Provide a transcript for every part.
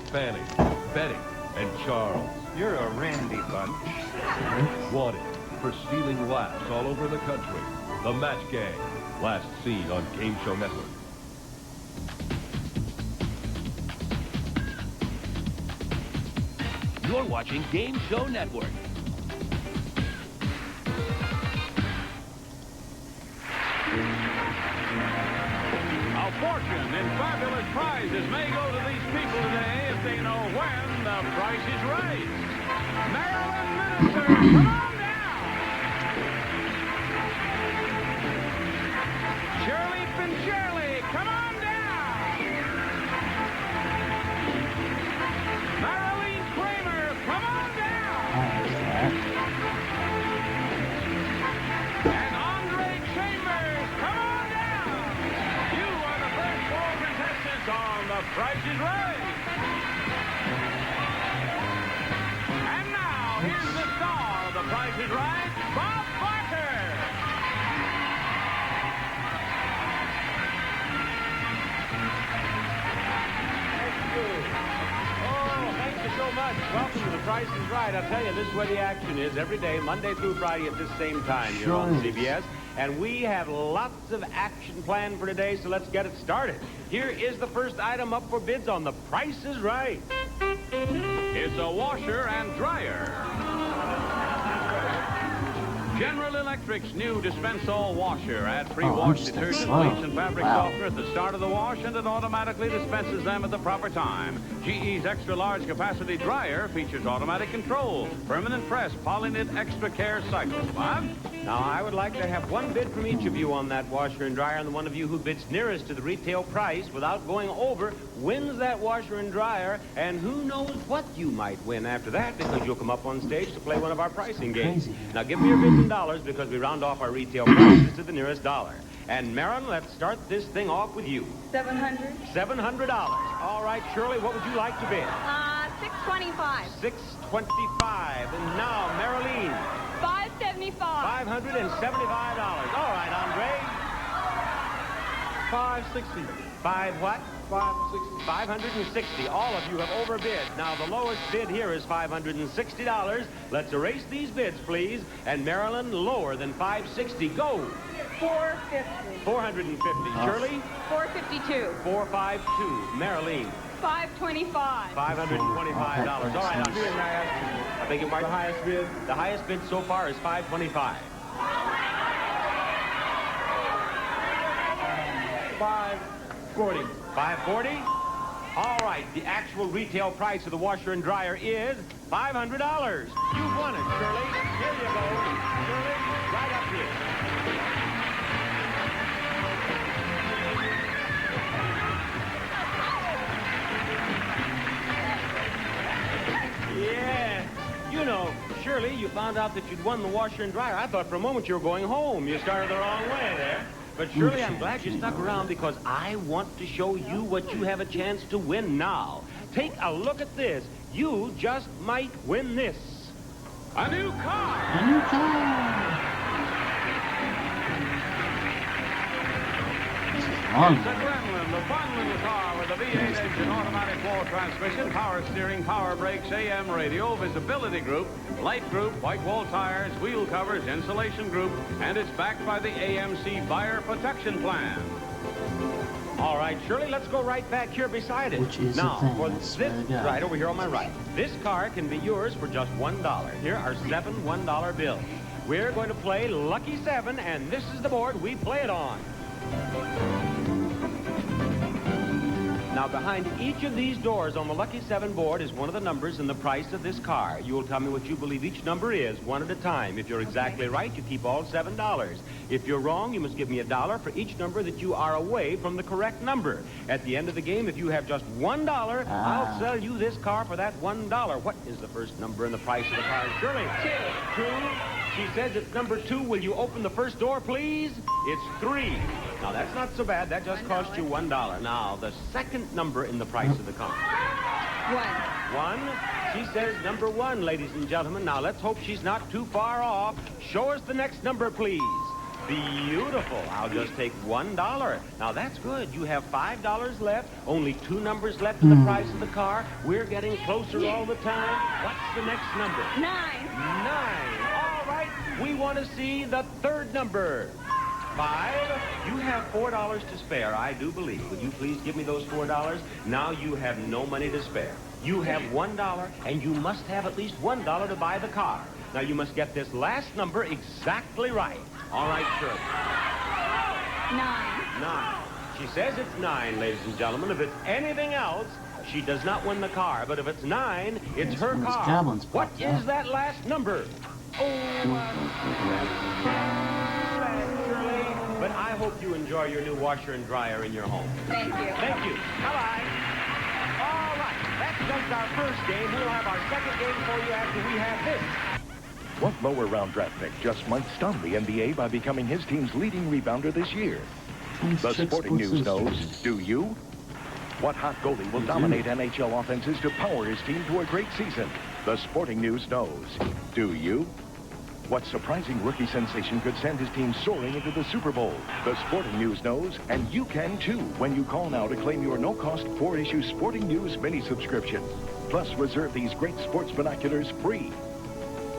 Fanny, Betty, and Charles. You're a randy bunch. Wanted for stealing laughs all over the country. The Match Gang. Last seen on Game Show Network. You're watching Game Show Network. A fortune in fabulous prizes may go to these people today if they know when the price is right. Maryland Minister, come on down. Shirley Fincherly, come on down. Marilyn Kramer, come on down. And Andre Chambers, come on down. You are the first four contestants on The Price is Right. And now, here's the star of The Price is Right, Bob Barker. Oh, thank you so much. Welcome to The Price is Right. I'll tell you, this is where the action is every day, Monday through Friday at this same time here on CBS. And we have lots of action planned for today, so let's get it started. Here is the first item up for bids on The Price is Right. It's a washer and dryer. General Electric's new dispense-all washer. Add pre-wash detergent, bleach, and fabric softener at the start of the wash, and it automatically dispenses them at the proper time. GE's extra-large capacity dryer features automatic control, permanent press, polyknit extra care cycle. Bob? Now, I would like to have one bid from each of you on that washer and dryer, and the one of you who bids nearest to the retail price without going over wins that washer and dryer, and who knows what you might win after that, because you'll come up on stage to play one of our pricing games. Now, give me your bids in dollars, because we round off our retail prices to the nearest dollar. And, Marilyn, let's start this thing off with you. $700. $700. All right, Shirley, what would you like to bid? $625. $625. And now, Marilyn. $575. $575. All right, Andre. $560. Five what? $560. $560. All of you have overbid. Now, the lowest bid here is $560. Let's erase these bids, please. And Marilyn, lower than $560. Go. $450. $450. Shirley? $452. $452. Marilyn? $525. $525. All right, Andre. I beg your pardon? The highest bid? The highest bid so far is $525. $540. $540? All right, the actual retail price of the washer and dryer is $500. You've won it, Shirley. Here you go. Shirley, right up here. Yeah. You know, Shirley, you found out that you'd won the washer and dryer. I thought for a moment you were going home. You started the wrong way there. But Shirley, I'm glad you stuck around, because I want to show you what you have a chance to win now. Take a look at this. You just might win this. A new car. A new car. This is long. It's a Gremlin, the fun little car with a V8 engine, automatic 4 transmission, power steering, power brakes, AM radio, visibility group, light group, white wall tires, wheel covers, insulation group, and it's backed by the AMC Fire Protection Plan. All right, Shirley, let's go right back here beside it. Which is now, the thing, for I this, swear to God. right over here on my right, this car can be yours for just $1. Here are 7 $1 bills. We're going to play Lucky 7, and this is the board we play it on. Now, behind each of these doors on the Lucky 7 board is one of the numbers in the price of this car. You will tell me what you believe each number is, one at a time. If you're exactly right, you keep all $7. If you're wrong, you must give me $1 for each number that you are away from the correct number. At the end of the game, if you have just $1, I'll sell you this car for that $1. What is the first number in the price of the car, Shirley? 2. 2. She says it's number 2. Will you open the first door, please? It's 3. Now, that's not so bad. That just cost you $1. Now, the second number in the price of the car. 1. 1. She says number 1, ladies and gentlemen. Now, let's hope she's not too far off. Show us the next number, please. Beautiful. I'll just take $1. Now, that's good. You have $5 left. Only 2 numbers left in the price of the car. We're getting closer all the time. What's the next number? 9. 9. All right. We want to see the third number. 5. You have $4 to spare, I do believe. Will you please give me those $4? Now you have no money to spare. You have $1, and you must have at least $1 to buy the car. Now, you must get this last number exactly right. All right, Shirley. 9. 9. She says it's 9, ladies and gentlemen. If it's anything else, she does not win the car. But if it's 9, it's her car. What is that last number? Shirley, but I hope you enjoy your new washer and dryer in your home. Thank you. Thank you. Bye-bye. All right, that's just our first game. We'll have our second game for you after we have this. What lower round draft pick just might stun the NBA by becoming his team's leading rebounder this year? The Sporting News knows. Do you? What hot goalie will dominate NHL offenses to power his team to a great season? The Sporting News knows. Do you? What surprising rookie sensation could send his team soaring into the Super Bowl? The Sporting News knows, and you can too when you call now to claim your no-cost 4-issue Sporting News mini subscription. Plus, reserve these great sports binoculars free.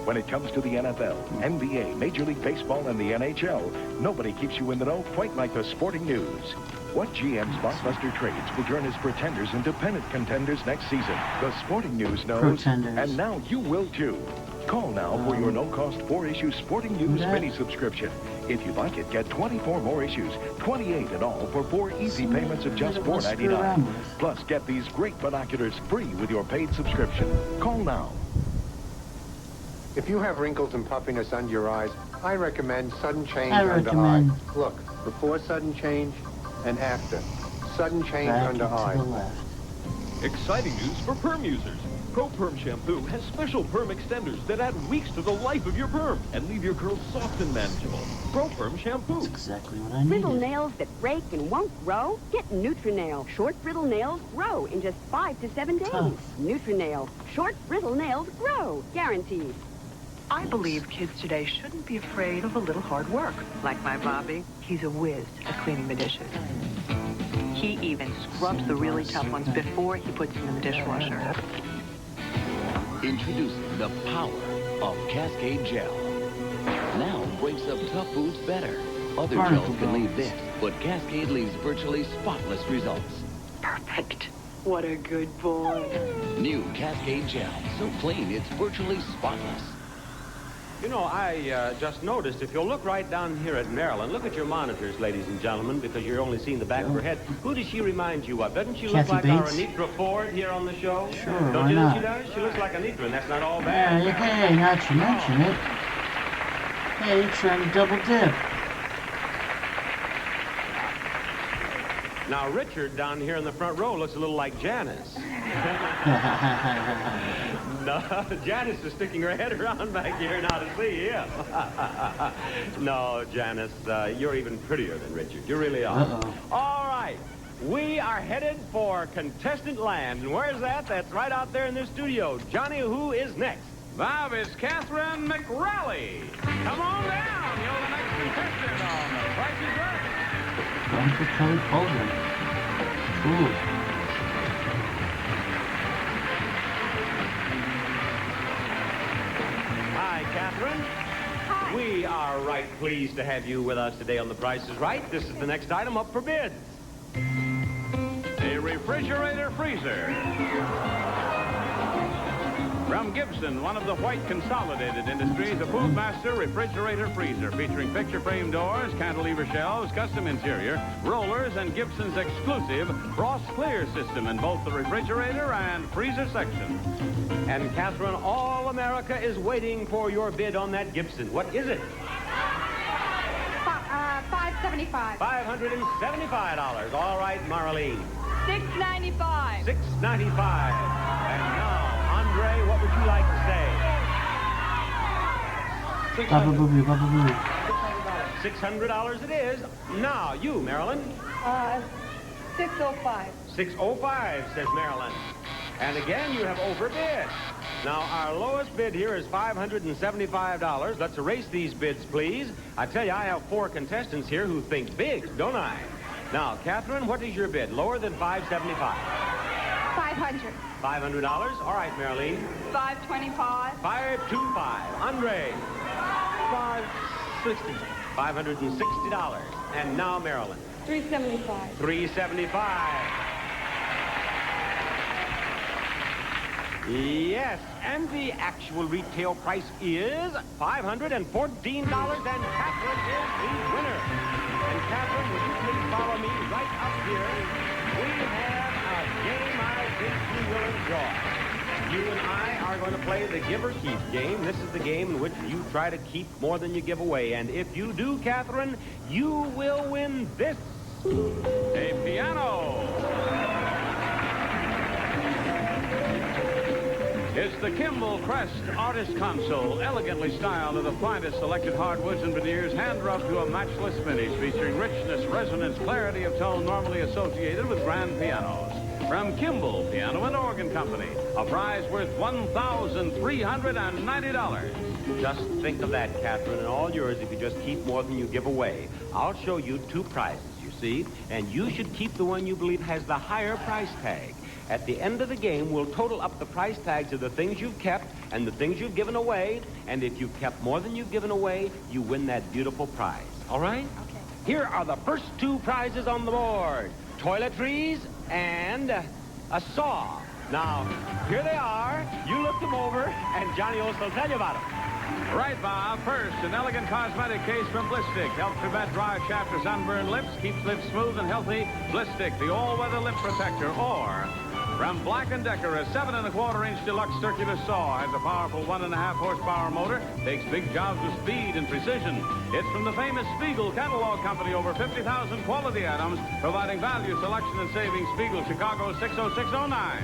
When it comes to the NFL, NBA, Major League Baseball, and the NHL, nobody keeps you in the know quite like the Sporting News. What GM's blockbuster trades will turn his pretenders into pennant contenders next season? The Sporting News knows, and now you will too. Call now for your no-cost 4-issue Sporting News mini subscription. If you like it, get 24 more issues, 28 in all, for 4 easy payments of just $4.99. Plus, get these great binoculars free with your paid subscription. Call now. If you have wrinkles and puffiness under your eyes, I recommend Sudden Change Under Eye. Look, before sudden change and after. Sudden change under eye. Exciting news for perm users. Pro Perm Shampoo has special perm extenders that add weeks to the life of your perm and leave your curls soft and manageable. Pro Perm Shampoo. That's exactly what I need. Brittle nails that break and won't grow? Get Nutrinail. Short brittle nails grow in just 5 to 7 days. Nutrinail. Short brittle nails grow. Guaranteed. I believe kids today shouldn't be afraid of a little hard work. Like my Bobby, he's a whiz at cleaning the dishes. He even scrubs the really tough ones before he puts them in the dishwasher. Introducing the power of Cascade Gel. Now breaks up tough foods better. Other gels can leave this, but Cascade leaves virtually spotless results. Perfect. What a good boy. New Cascade Gel. So clean, it's virtually spotless. You know, I just noticed, if you'll look right down here at Marilyn, look at your monitors, ladies and gentlemen, because you're only seeing the back of her head. Who does she remind you of? Doesn't she look like our Anitra Ford here on the show? Sure, Don't you think she does? She looks like Anitra, and that's not all bad. Hey, now that you mention it. Hey, you're trying to double dip. Now, Richard down here in the front row looks a little like Janice. No, Janice is sticking her head around back here now to see him. No, Janice, you're even prettier than Richard. You really are. All right. We are headed for contestant land. And where's that? That's right out there in the studio. Johnny, who is next? That is Catherine McRaleigh. Come on down. You're the next contestant on The Price is Right. One for Kelly Colvin. Cool. Hi, Catherine. Hi. We are right pleased to have you with us today on The Price is Right. This is the next item up for bids. A refrigerator freezer. From Gibson, one of the white consolidated industries, a Foodmaster refrigerator freezer featuring picture frame doors, cantilever shelves, custom interior, rollers, and Gibson's exclusive frost clear system in both the refrigerator and freezer section. And Catherine, all America is waiting for your bid on that Gibson. What is it? $575. $575. All right, Marlene. $695. $695. And now, Andre, what would you like to say? Baba Booby, Baba Booby. $600 it is. Now, you, Marilyn. 605. 605, says Marilyn. And again, you have overbid. Now, our lowest bid here is $575. Let's erase these bids, please. I tell you, I have 4 contestants here who think big, don't I? Now, Catherine, what is your bid? Lower than $575? $500. $500? All right, Marilyn. $525. $525. Andre. $560. $560. And now, Marilyn. $375. $375. Yes, and the actual retail price is $514, and Catherine is the winner. And Catherine, would you please follow me right up here? We have a game I think you will enjoy. You and I are going to play the give or keep game. This is the game in which you try to keep more than you give away. And if you do, Catherine, you will win this. A piano. It's the Kimball Crest Artist Console, elegantly styled in the finest selected hardwoods and veneers, hand-rubbed to a matchless finish, featuring richness, resonance, clarity of tone normally associated with grand pianos. From Kimball Piano and Organ Company, a prize worth $1,390. Just think of that, Catherine, and all yours if you just keep more than you give away. I'll show you 2 prizes, you see, and you should keep the one you believe has the higher price tag. At the end of the game, we'll total up the price tags of the things you've kept and the things you've given away. And if you've kept more than you've given away, you win that beautiful prize. All right? Okay. Here are the first 2 prizes on the board. Toiletries and a saw. Now, here they are. You look them over, and Johnny Ost will tell you about them. Right, Bob. First, an elegant cosmetic case from Blistic. Helps prevent dry shaft or sunburned lips. Keeps lips smooth and healthy. Blistic, the all-weather lip protector. Or from Black & Decker, a 7¼ deluxe circular saw has a powerful 1.5 horsepower motor, takes big jobs with speed and precision. It's from the famous Spiegel Catalog Company, over 50,000 quality items, providing value, selection, and savings. Spiegel, Chicago 60609.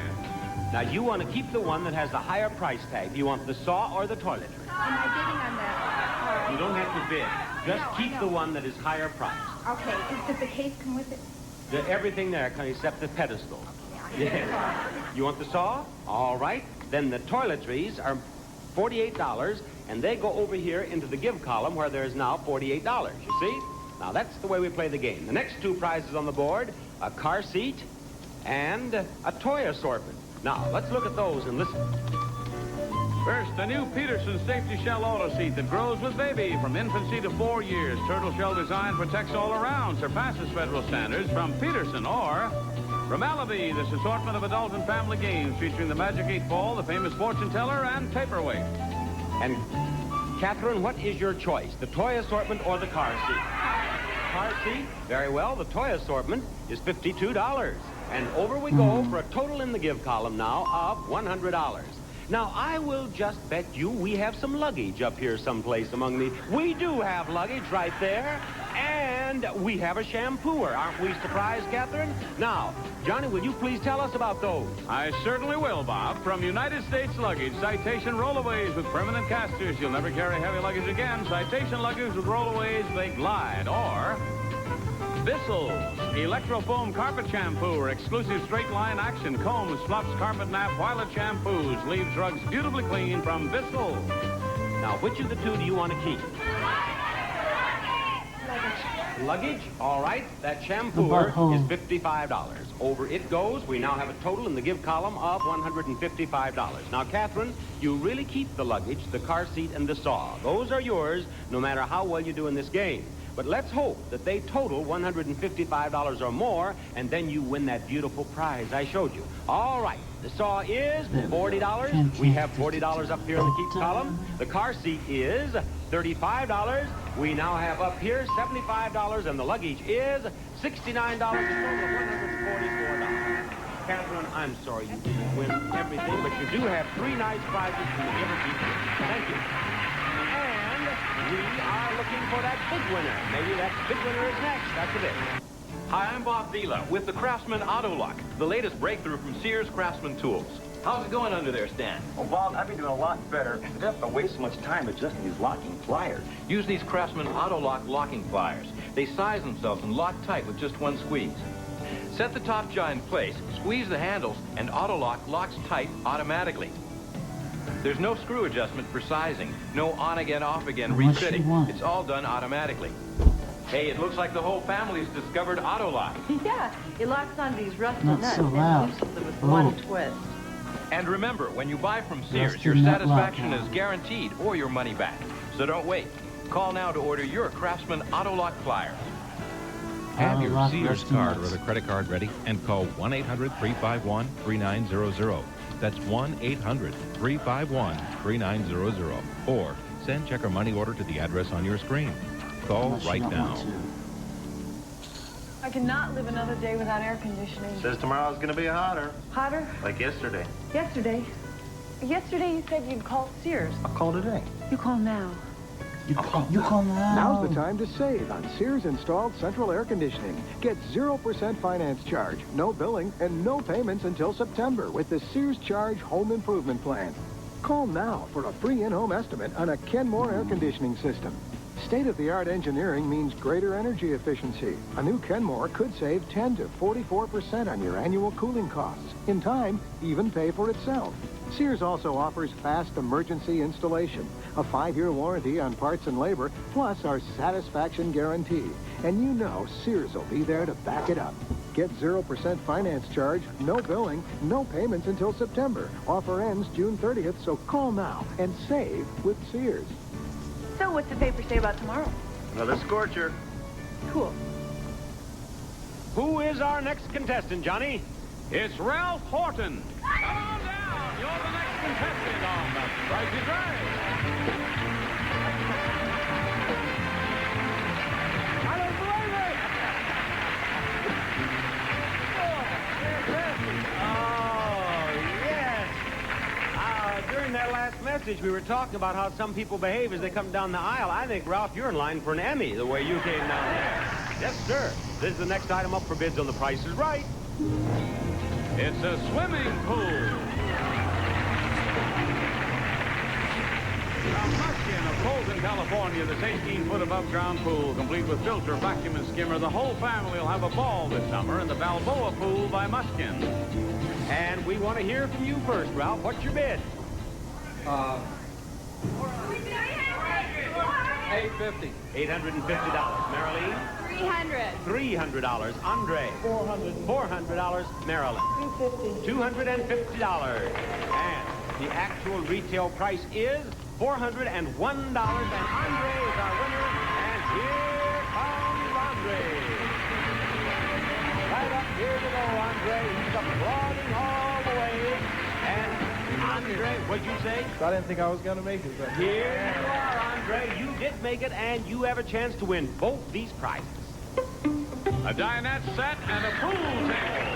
Now, you want to keep the one that has the higher price tag. Do you want the saw or the toiletry? Am I bidding on that? All You right. don't have to bid. Just No, I keep know. the one that is higher price. Okay. Does the case come with it? Everything there, except the pedestal. Yeah. Yes. You want the saw? All right. Then the toiletries are $48, and they go over here into the give column where there is now $48. You see? Now, that's the way we play the game. The next 2 prizes on the board, a car seat and a toy assortment. Now, let's look at those and listen. First, the new Peterson Safety Shell Auto Seat that grows with baby from infancy to 4 years. Turtle shell design protects all around, surpasses federal standards from Peterson. Or from Alibi, this assortment of adult and family games featuring the Magic 8 Ball, the famous fortune teller, and paperweight. And, Catherine, what is your choice, the toy assortment or the car seat? Car seat? Very well. The toy assortment is $52. And over we go for a total in the give column now of $100. Now, I will just bet you we have some luggage up here someplace among the... We do have luggage right there. And we have a shampooer. Aren't we surprised, Catherine? Now, Johnny, will you please tell us about those? I certainly will, Bob. From United States Luggage, Citation rollaways with permanent casters. You'll never carry heavy luggage again. Citation luggage with rollaways, they glide. Or Bissell's Electrofoam Carpet Shampoo, exclusive straight line action, combs, fluffs, carpet nap, toilet shampoos, leaves rugs beautifully clean from Bissell. Now, which of the 2 do you want to keep? Luggage? All right. That shampooer is $55. Over it goes. We now have a total in the give column of $155. Now, Catherine, you really keep the luggage, the car seat, and the saw. Those are yours, no matter how well you do in this game. But let's hope that they total $155 or more, and then you win that beautiful prize I showed you. All right. The saw is $40. We have $40 up here in the keep column. The car seat is $35. We now have up here $75, and the luggage is $69, a total of $144. Catherine, I'm sorry you didn't win everything, but you do have 3 nice prizes from the Giver Keep. Thank you. And we are looking for that big winner. Maybe that big winner is next after this. Hi, I'm Bob Vila with the Craftsman Auto Lock, the latest breakthrough from Sears Craftsman Tools. How's it going under there, Stan? Well, Bob, I've been doing a lot better. I don't have to waste so much time adjusting these locking pliers. Use these Craftsman Auto Lock locking pliers. They size themselves and lock tight with just 1 squeeze. Set the top jaw in place, squeeze the handles, and Auto Lock locks tight automatically. There's no screw adjustment for sizing, no on-again, off-again How much you refitting. want? It's all done automatically. Hey, it looks like the whole family's discovered Autolock. Yeah, it locks on these rusted Not nuts so loud. and loosens it with Oh. one twist. And remember, when you buy from Sears, Rusted your nut satisfaction lock. is guaranteed or your money back. So don't wait. Call now to order your Craftsman Autolock pliers. Have your Autolock Sears rusted card or nuts. the credit card ready and call 1-800-351-3900. That's 1-800-351-3900. Or send check or money order to the address on your screen. Call Unless you right don't now. want to. I cannot live another day without air conditioning. Says tomorrow's gonna be hotter, Hotter? like yesterday. Yesterday. Yesterday you said you'd call Sears. I'll call today. You call now. You call now. Now's the time to save on Sears installed central air conditioning. Get 0% finance charge, no billing, and no payments until September with the Sears Charge Home Improvement Plan. Call now for a free in-home estimate on a Kenmore air conditioning system. State-of-the-art engineering means greater energy efficiency. A new Kenmore could save 10 to 44% on your annual cooling costs. In time, even pay for itself. Sears also offers fast emergency installation, a 5-year warranty on parts and labor, plus our satisfaction guarantee. And you know Sears will be there to back it up. Get 0% finance charge, no billing, no payments until September. Offer ends June 30th, so call now and save with Sears. So what's the paper say about tomorrow? Another scorcher. Cool. Who is our next contestant, Johnny? It's Ralph Horton. Come on down. You're the next contestant on The Price is Right. I don't believe it! Oh, yes. During that last message, we were talking about how some people behave as they come down the aisle. I think, Ralph, you're in line for an Emmy, the way you came down there. Yes, sir. This is the next item up for bids on The Price is Right. It's a swimming pool. From Muskin of Colton, California, this 18-foot above-ground pool, complete with filter, vacuum, and skimmer. The whole family will have a ball this summer in the Balboa Pool by Muskin. And we want to hear from you first, Ralph. What's your bid? $850. $850. Marilyn? $300. Andre? $400. Marilyn? $250. And the actual retail price is $401. And Andre is our winner. And here comes Andre. Right up here to go, Andre. He's applauding all the way. And Andre, what'd you say? I didn't think I was going to make it, but... Here you are, Andre. You did make it, and you have a chance to win both these prizes. A dinette set and a pool table.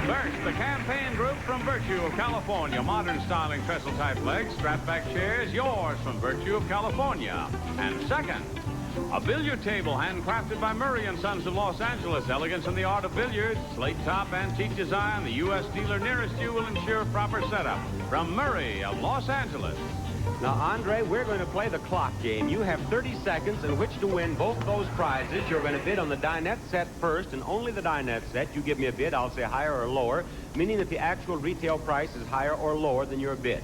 First, the campaign group from Virtue of California. Modern styling trestle-type legs, strap-back chairs, yours from Virtue of California. And second, a billiard table handcrafted by Murray & Sons of Los Angeles. Elegance in the art of billiards. Slate top, antique design. The U.S. dealer nearest you will ensure proper setup. From Murray of Los Angeles. Now, Andre, we're going to play the clock game. You have 30 seconds in which to win both those prizes. You're going to bid on the dinette set first, and only the dinette set. You give me a bid, I'll say higher or lower, meaning that the actual retail price is higher or lower than your bid.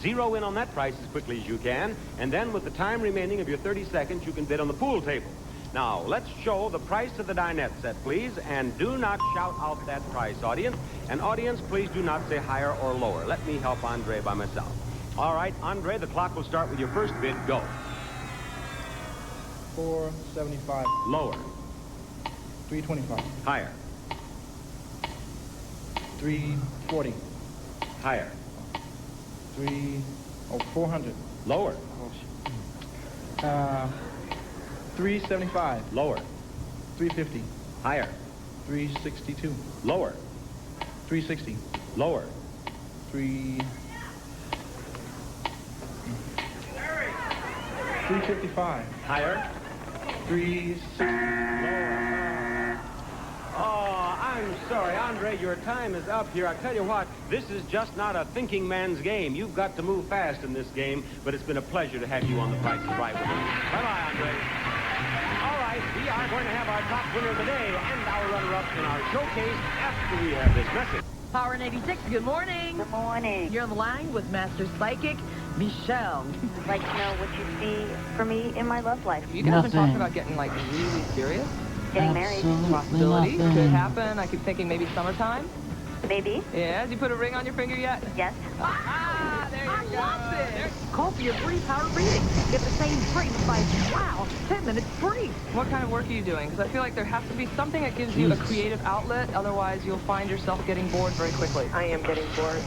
Zero in on that price as quickly as you can, and then with the time remaining of your 30 seconds, you can bid on the pool table. Now, let's show the price of the dinette set, please, and do not shout out that price, audience. And audience, please do not say higher or lower. Let me help Andre by myself. All right, Andre, the clock will start with your first bid. Go. $475. Lower. $325. Higher. $340. Higher. $400. Lower. $375. Lower. $350. Higher. $362. Lower. $360. Lower. $355. Higher. $360. Lower. Oh, I'm sorry, Andre, your time is up here. I tell you what, this is just not a thinking man's game. You've got to move fast in this game, but it's been a pleasure to have you on The Price is Right with us. Bye-bye, Andre. All right, we are going to have our top winner of the day and our runner-up in our showcase after we have this message. Power in 86, good morning. Good morning. You're on the line with Master Psychic, Michelle. I'd like to know what you see for me in my love life. You guys been talking about getting, like, really serious? Getting married. Possibility. Could happen. I keep thinking maybe summertime. Maybe. Yeah, did you put a ring on your finger yet? Yes. Ah, there you go. Love it. Call for your free power reading. Get the same free by, wow, 10 minutes free. What kind of work are you doing? Because I feel like there has to be something that gives you a creative outlet. Otherwise, you'll find yourself getting bored very quickly. I am getting bored.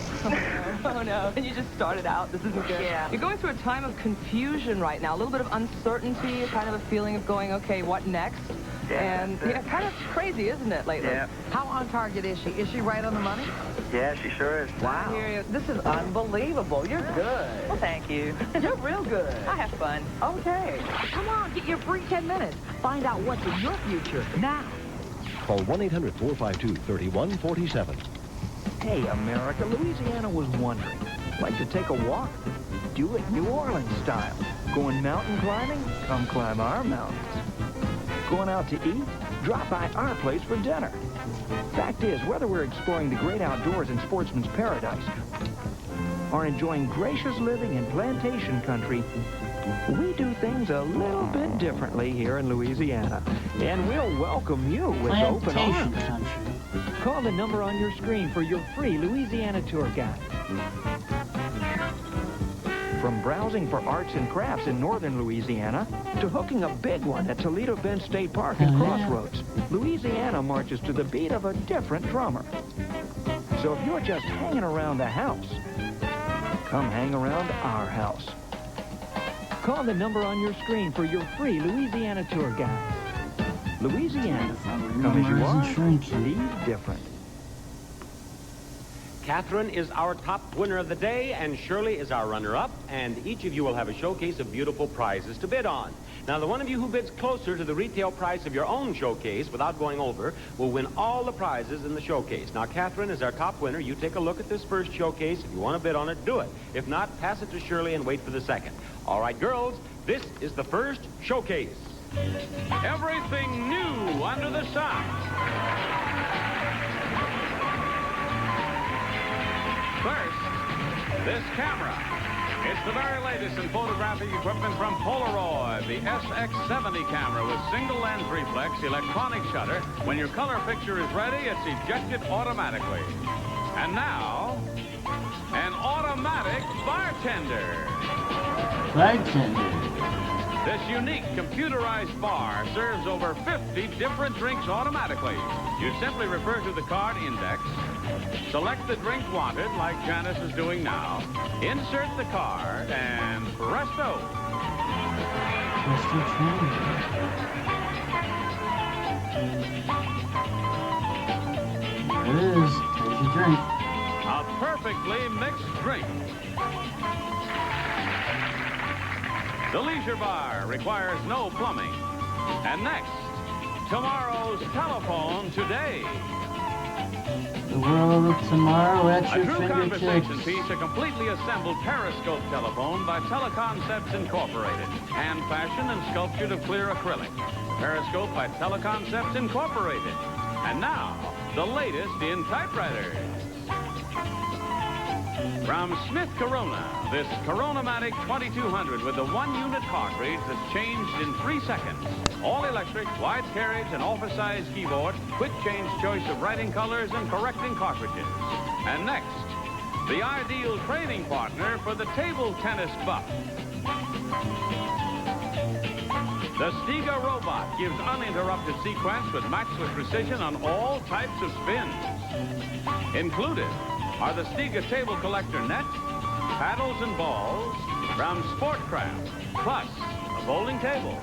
Oh, no. And you just started out. This isn't good. Yeah. You're going through a time of confusion right now. A little bit of uncertainty, kind of a feeling of going, okay, what next? And yeah, kind of crazy, isn't it, lately? Yeah. How on target is she? Is she right on the money? Yeah, she sure is. Wow. I hear you. This is unbelievable. You're good. Well, thank you. You're real good. I have fun. Okay. Come on, get your free 10 minutes. Find out what's in your future now. Call 1-800-452-3147. Hey, America, Louisiana was wondering. Like to take a walk? Do it New Orleans style. Going mountain climbing? Come climb our mountains. Going out to eat? Drop by our place for dinner. Fact is, whether we're exploring the great outdoors in sportsman's paradise or enjoying gracious living in plantation country, we do things a little bit differently here in Louisiana. And we'll welcome you with open arms. Call the number on your screen for your free Louisiana tour guide. From browsing for arts and crafts in northern Louisiana to hooking a big one at Toledo Bend State Park and Crossroads, Louisiana marches to the beat of a different drummer. So if you're just hanging around the house, come hang around our house. Call the number on your screen for your free Louisiana tour guide. Louisiana, come as you are, leave different. Catherine is our top winner of the day, and Shirley is our runner-up, and each of you will have a showcase of beautiful prizes to bid on. Now, the one of you who bids closer to the retail price of your own showcase without going over will win all the prizes in the showcase. Now, Catherine is our top winner. You take a look at this first showcase. If you want to bid on it, do it. If not, pass it to Shirley and wait for the second. All right, girls, this is the first showcase. Everything new under the sun. First, this camera. It's the very latest in photographic equipment from Polaroid, the SX70 camera with single lens reflex, electronic shutter. When your color picture is ready, it's ejected automatically. And now, an automatic bartender. This unique computerized bar serves over 50 different drinks automatically. You simply refer to the card index, select the drink wanted, like Janice is doing now, insert the card, and presto. There it is. There's your drink. A perfectly mixed drink. The leisure bar requires no plumbing. And next, tomorrow's telephone today. The world of tomorrow at A your true fingertips. conversation piece, a completely assembled periscope telephone by Teleconcepts Incorporated. Hand-fashioned and sculptured of clear acrylic. Periscope by Teleconcepts Incorporated. And now, the latest in typewriters. From Smith Corona, this Corona-matic 2200 with the one-unit cartridge that's changed in 3 seconds. All electric, wide carriage, and office-size keyboard, quick change choice of writing colors and correcting cartridges. And next, the ideal training partner for the table tennis buff. The Stiga robot gives uninterrupted sequence with matchless precision on all types of spins. Included are the Stiga table collector net, paddles and balls from Sportcraft, plus a bowling table.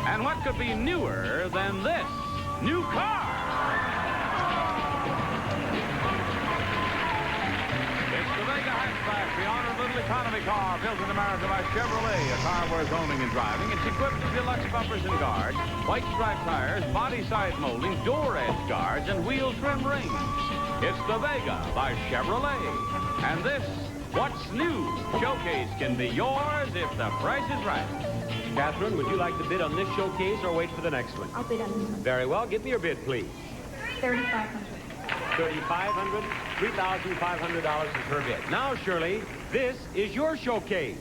And what could be newer than this new car? It's the Vega hatchback, the honor little economy car built in America by Chevrolet, a car worth owning and driving. It's equipped with deluxe bumpers and guards, white striped tires, body side molding, door edge guards, and wheel trim rings. It's the Vega by Chevrolet. And this, What's New showcase can be yours if the price is right. Catherine, would you like to bid on this showcase or wait for the next one? I'll bid on this one. Very well. Give me your bid, please. 3,500. $3,500, $3,500 is her bid. Now, Shirley, this is your showcase.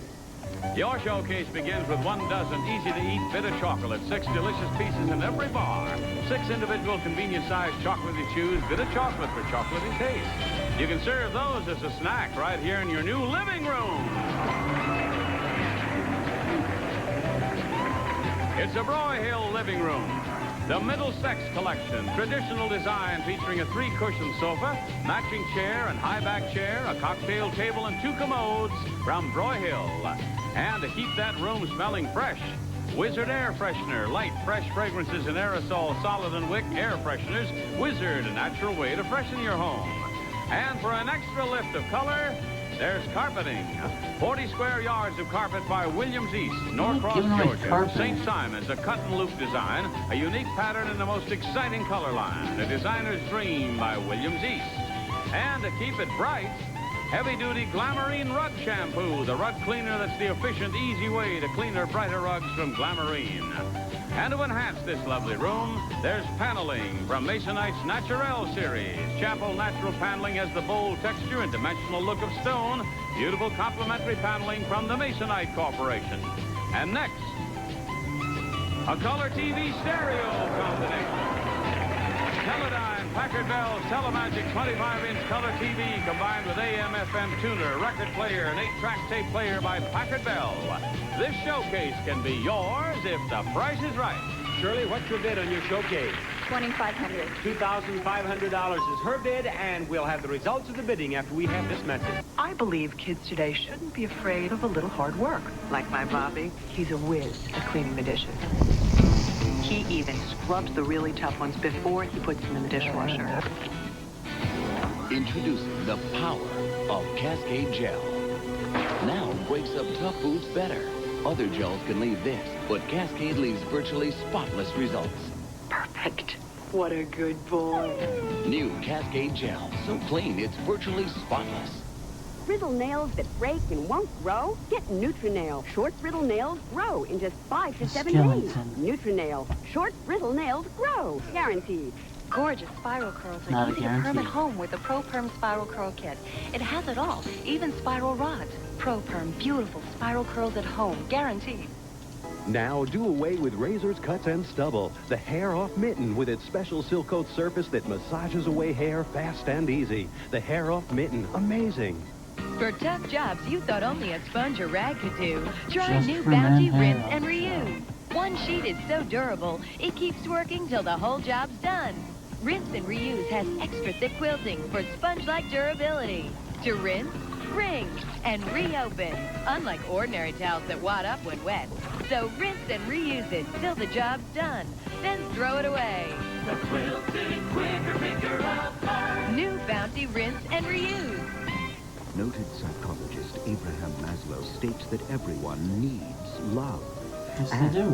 Your showcase begins with 1 dozen easy-to-eat bitter chocolate, 6 delicious pieces in every bar, 6 individual convenient-sized chocolatey chews, bitter chocolate for chocolatey taste. You can serve those as a snack right here in your new living room. It's a Broyhill living room. The Middlesex Collection, traditional design featuring a 3-cushion sofa, matching chair and high-back chair, a cocktail table and 2 commodes from Broyhill. And to keep that room smelling fresh, Wizard Air Freshener, light, fresh fragrances in aerosol, solid and wick air fresheners. Wizard, a natural way to freshen your home. And for an extra lift of color, there's carpeting. 40 square yards of carpet by Williams East, Norcross, Georgia. St. Simon's, a cut and loop design, a unique pattern in the most exciting color line. A designer's dream by Williams East. And to keep it bright, heavy-duty Glamarine Rug Shampoo, the rug cleaner that's the efficient, easy way to cleaner, brighter rugs from Glamarine. And to enhance this lovely room, there's paneling from Masonite's Naturel series. Chapel Natural Paneling has the bold texture and dimensional look of stone. Beautiful complementary paneling from the Masonite Corporation. And next, a color TV stereo combination. Teledyne, Packard Bell's Telemagic 25-inch color TV combined with AM/FM tuner, record player, and 8-track tape player by Packard Bell. This showcase can be yours if the price is right. Shirley, what's your bid on your showcase? $2,500. $2,500 is her bid, and we'll have the results of the bidding after we have this message. I believe kids today shouldn't be afraid of a little hard work. Like my Bobby, he's a whiz at cleaning the dishes. He even scrubs the really tough ones before he puts them in the dishwasher. Introducing the power of Cascade Gel. Now breaks up tough foods better. Other gels can leave this, but Cascade leaves virtually spotless results. Perfect. What a good boy. New Cascade Gel. So clean, it's virtually spotless. Brittle nails that break and won't grow? Get Nutrinail. Short brittle nails grow in just 5 to 7 days. Nutrinail. Short brittle nails grow. Guaranteed. Gorgeous spiral curls Not are a easy to perm guarantee. at home with the Pro Perm Spiral Curl Kit. It has it all, even spiral rods. Pro Perm, beautiful spiral curls at home, guaranteed. Now do away with razors, cuts, and stubble. The Hair Off Mitten with its special Silk Coat surface that massages away hair fast and easy. The Hair Off Mitten, amazing. For tough jobs you thought only a sponge or rag could do, try Just new for Bounty men Rinse hair. and Reuse. One sheet is so durable, it keeps working till the whole job's done. Rinse and Reuse has extra thick quilting for sponge-like durability. To rinse, wring, and reopen, unlike ordinary towels that wad up when wet. So rinse and reuse it till the job's done, then throw it away. The quilting quicker picker upper. New Bounty Rinse and Reuse. Noted psychologist Abraham Maslow states that everyone needs love. Yes, they do.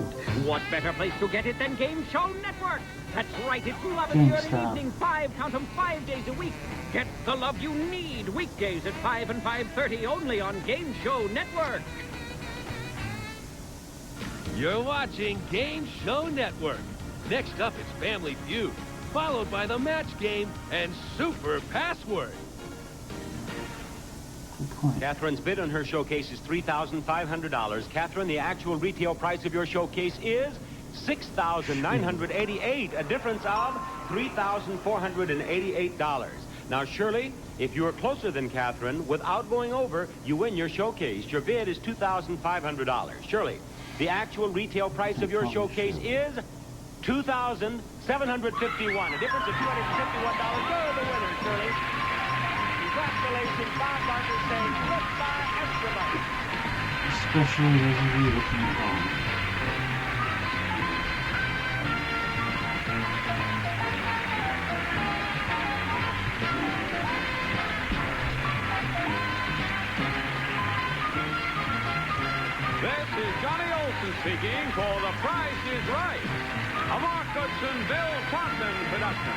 What better place to get it than Game Show Network? That's right, it's love in the early GameStop. evening, 5 days a week. Get the love you need weekdays at 5 and 5:30 only on Game Show Network. You're watching Game Show Network. Next up is Family Feud, followed by The Match Game and Super Password. Catherine's bid on her showcase is $3,500. Catherine, the actual retail price of your showcase is $6,988, a difference of $3,488. Now, Shirley, if you are closer than Catherine, without going over, you win your showcase. Your bid is $2,500. Shirley, the actual retail price of your showcase is $2,751, a difference of $251. You're the winner, Shirley. Congratulations, Bob Barker saying goodbye, everybody. Especially those of you looking at home. This is Johnny Olson speaking for The Price is Right, a Mark Goodson, Bill Taunton production.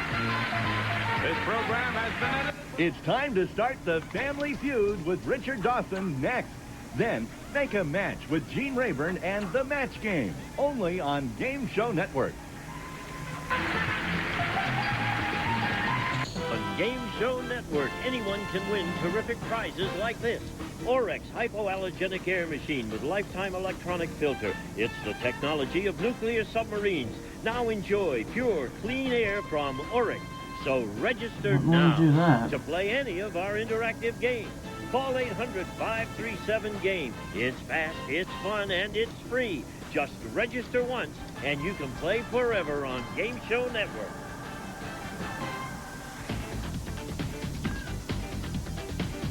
This program has been edited. It's time to start the Family Feud with Richard Dawson next. Then, make a match with Gene Rayburn and The Match Game, only on Game Show Network. Game Show Network, anyone can win terrific prizes like this. Orex hypoallergenic air machine with lifetime electronic filter. It's the technology of nuclear submarines. Now enjoy pure, clean air from Orex. So register now to play any of our interactive games. Call 800-537-GAME. It's fast, it's fun, and it's free. Just register once, and you can play forever on Game Show Network.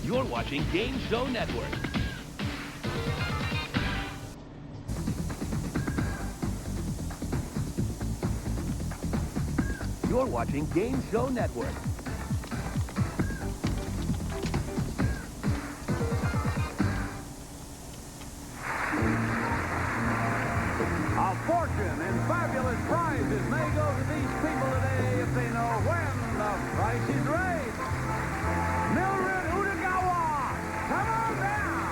You're watching Game Show Network. You're watching Game Show Network. A fortune in fabulous prizes may go to these people today if they know when the price is right. Mildred Udagawa, come on down.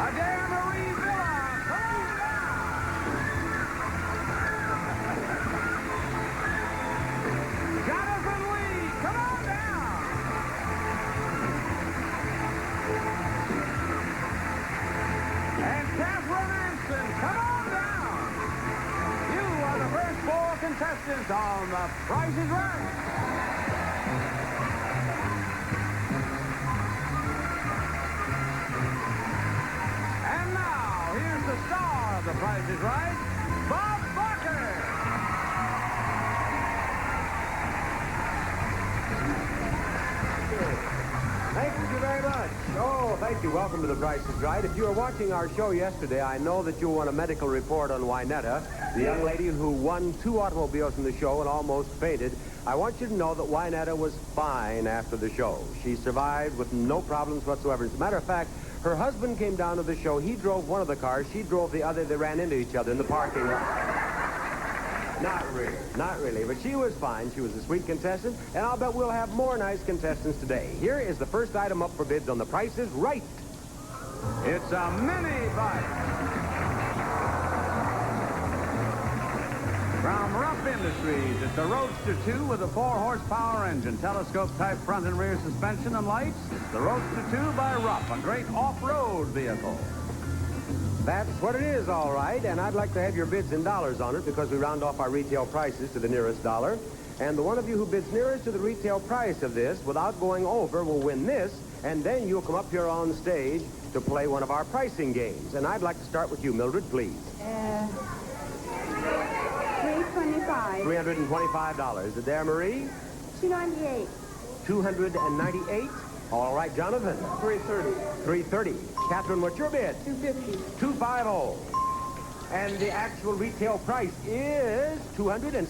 Adair Marie Villa, come on down. Jonathan Lee, come on down. And Catherine Anson, come on down. You are the first 4 contestants on The Price is Right. And now, here's the star of The Price is Right, Bob Barker. Thank you very much. Oh, thank you. Welcome to The Price is Right. If you were watching our show yesterday, I know that you want a medical report on Wynetta, the young lady who won 2 automobiles in the show and almost fainted. I want you to know that Wynetta was fine after the show. She survived with no problems whatsoever. As a matter of fact, her husband came down to the show. He drove one of the cars. She drove the other. They ran into each other in the parking lot. Not really. Not really. But she was fine. She was a sweet contestant, and I'll bet we'll have more nice contestants today. Here is the first item up for bids on The Price is Right. It's a mini bike. From Ruff Industries, it's a Roadster 2 with a 4-horsepower engine, telescope-type front and rear suspension and lights. It's the Roadster 2 by Ruff, a great off-road vehicle. That's what it is, all right, and I'd like to have your bids in dollars on it because we round off our retail prices to the nearest dollar. And the one of you who bids nearest to the retail price of this without going over will win this, and then you'll come up here on stage to play one of our pricing games. And I'd like to start with you, Mildred, please. $325. $325. Adair Marie? $298. $298. All right, Jonathan. $330. $330. Catherine, what's your bid? $250. $250. And the actual retail price is $265, and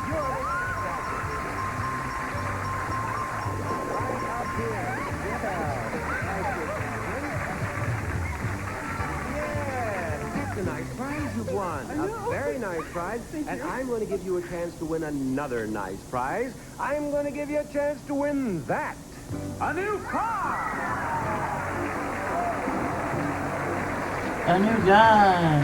you're the right up here. Yes, it's a nice prize you've won. A very nice prize. And I'm going to give you a chance to win another nice prize. I'm going to give you a chance to win that. A new car! A new guy.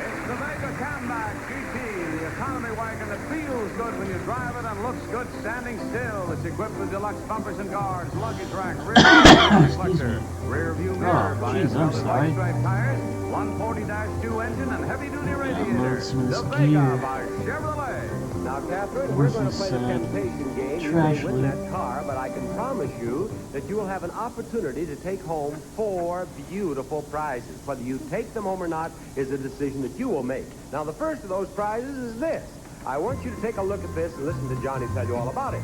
It's the Vega Camback GT, the economy wagon that feels good when you drive it and looks good standing still. It's equipped with deluxe bumpers and guards, luggage rack, rear view reflector, rear view mirror, bias-welded tires, 140-2 engine, and heavy-duty radiator. The Vega by Chevrolet. Now, Catherine, we're going to play the temptation game. You may win that car, but I can promise you that you will have an opportunity to take home 4 beautiful prizes. Whether you take them home or not is a decision that you will make. Now, the first of those prizes is this. I want you to take a look at this and listen to Johnny tell you all about it.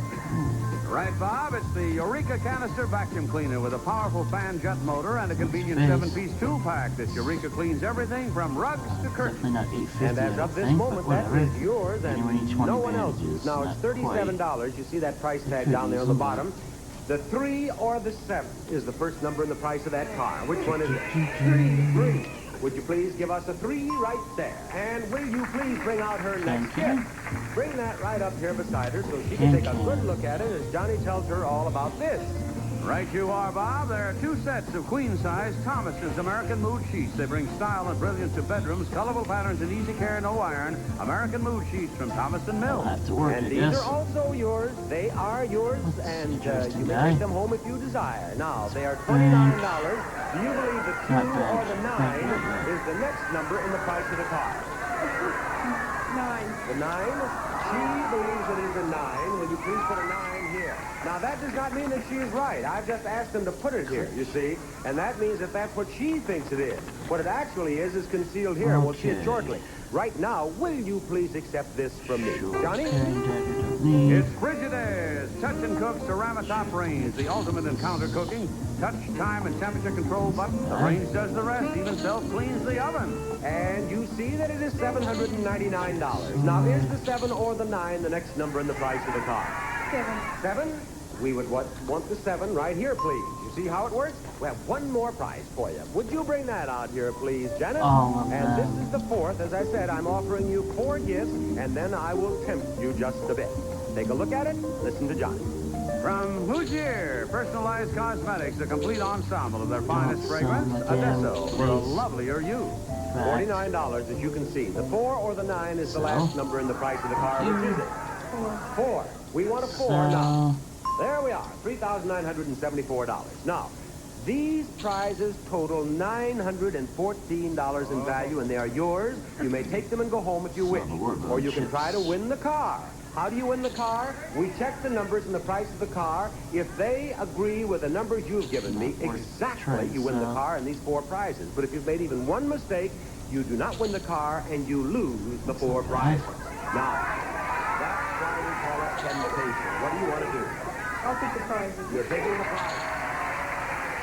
Right, Bob, it's the Eureka Canister Vacuum Cleaner with a powerful fan jet motor and a convenient 7-piece tool pack. This Eureka cleans everything from rugs to curtains. Definitely not $850. And as of this moment, that is yours and no one else's. Now, it's $37. You see that price tag down there on the bottom. The 3 or the 7 is the first number in the price of that car. Which one is it? 3. Would you please give us a 3 right there? And will you please bring out her next gift? Bring that right up here beside her so she can take a good look at it as Johnny tells her all about this. Right you are, Bob. There are 2 sets of queen-size Thomas's American Mood Sheets. They bring style and brilliance to bedrooms, colorful patterns, and easy care, no iron. American Mood Sheets from Thomas & Mills. And these are also yours. They are yours, and you may take them home if you desire. Now, they are $29. Do you believe the 2 or the 9 is the next number in the price of the car? 9. The 9? She believes it is a 9. Will you please put a 9 here? Now, that does not mean that she is right. I've just asked them to put it here, you see. And that means that that's what she thinks it is. What it actually is concealed here. We'll see it shortly. Right now, will you please accept this from me? Johnny? It's Frigidaire. Touch and Cook Ceramic Top Range. The ultimate in counter cooking. Touch, time, and temperature control button. The range does the rest. Even self-cleans the oven. And you see that it is $799. Now, is the 7 or the 9 the next number in the price of the car? 7? We would want the 7 right here, please. You see how it works? We have one more prize for you. Would you bring that out here, please, Janet? And this is the 4th. As I said, I'm offering you 4 gifts, and then I will tempt you just a bit. Take a look at it. Listen to Johnny. From Hoosier, personalized cosmetics, a complete ensemble of their finest fragrance, Adesso, for a lovelier you. $49, as you can see. The 4 or the 9 is the last number in the price of the car. Which is it? 4. We want a 4 now. There we are, $3,974. Now, these prizes total $914 in value, and they are yours. You may take them and go home if you wish. Or you can try to win the car. How do you win the car? We check the numbers and the price of the car. If they agree with the numbers you've given me, exactly, you win the car and these 4 prizes. But if you've made even one mistake, you do not win the car and you lose the 4 prizes. Now, that's why we call it temptation. What do you want to do? I'll take the prizes. You're taking the prize.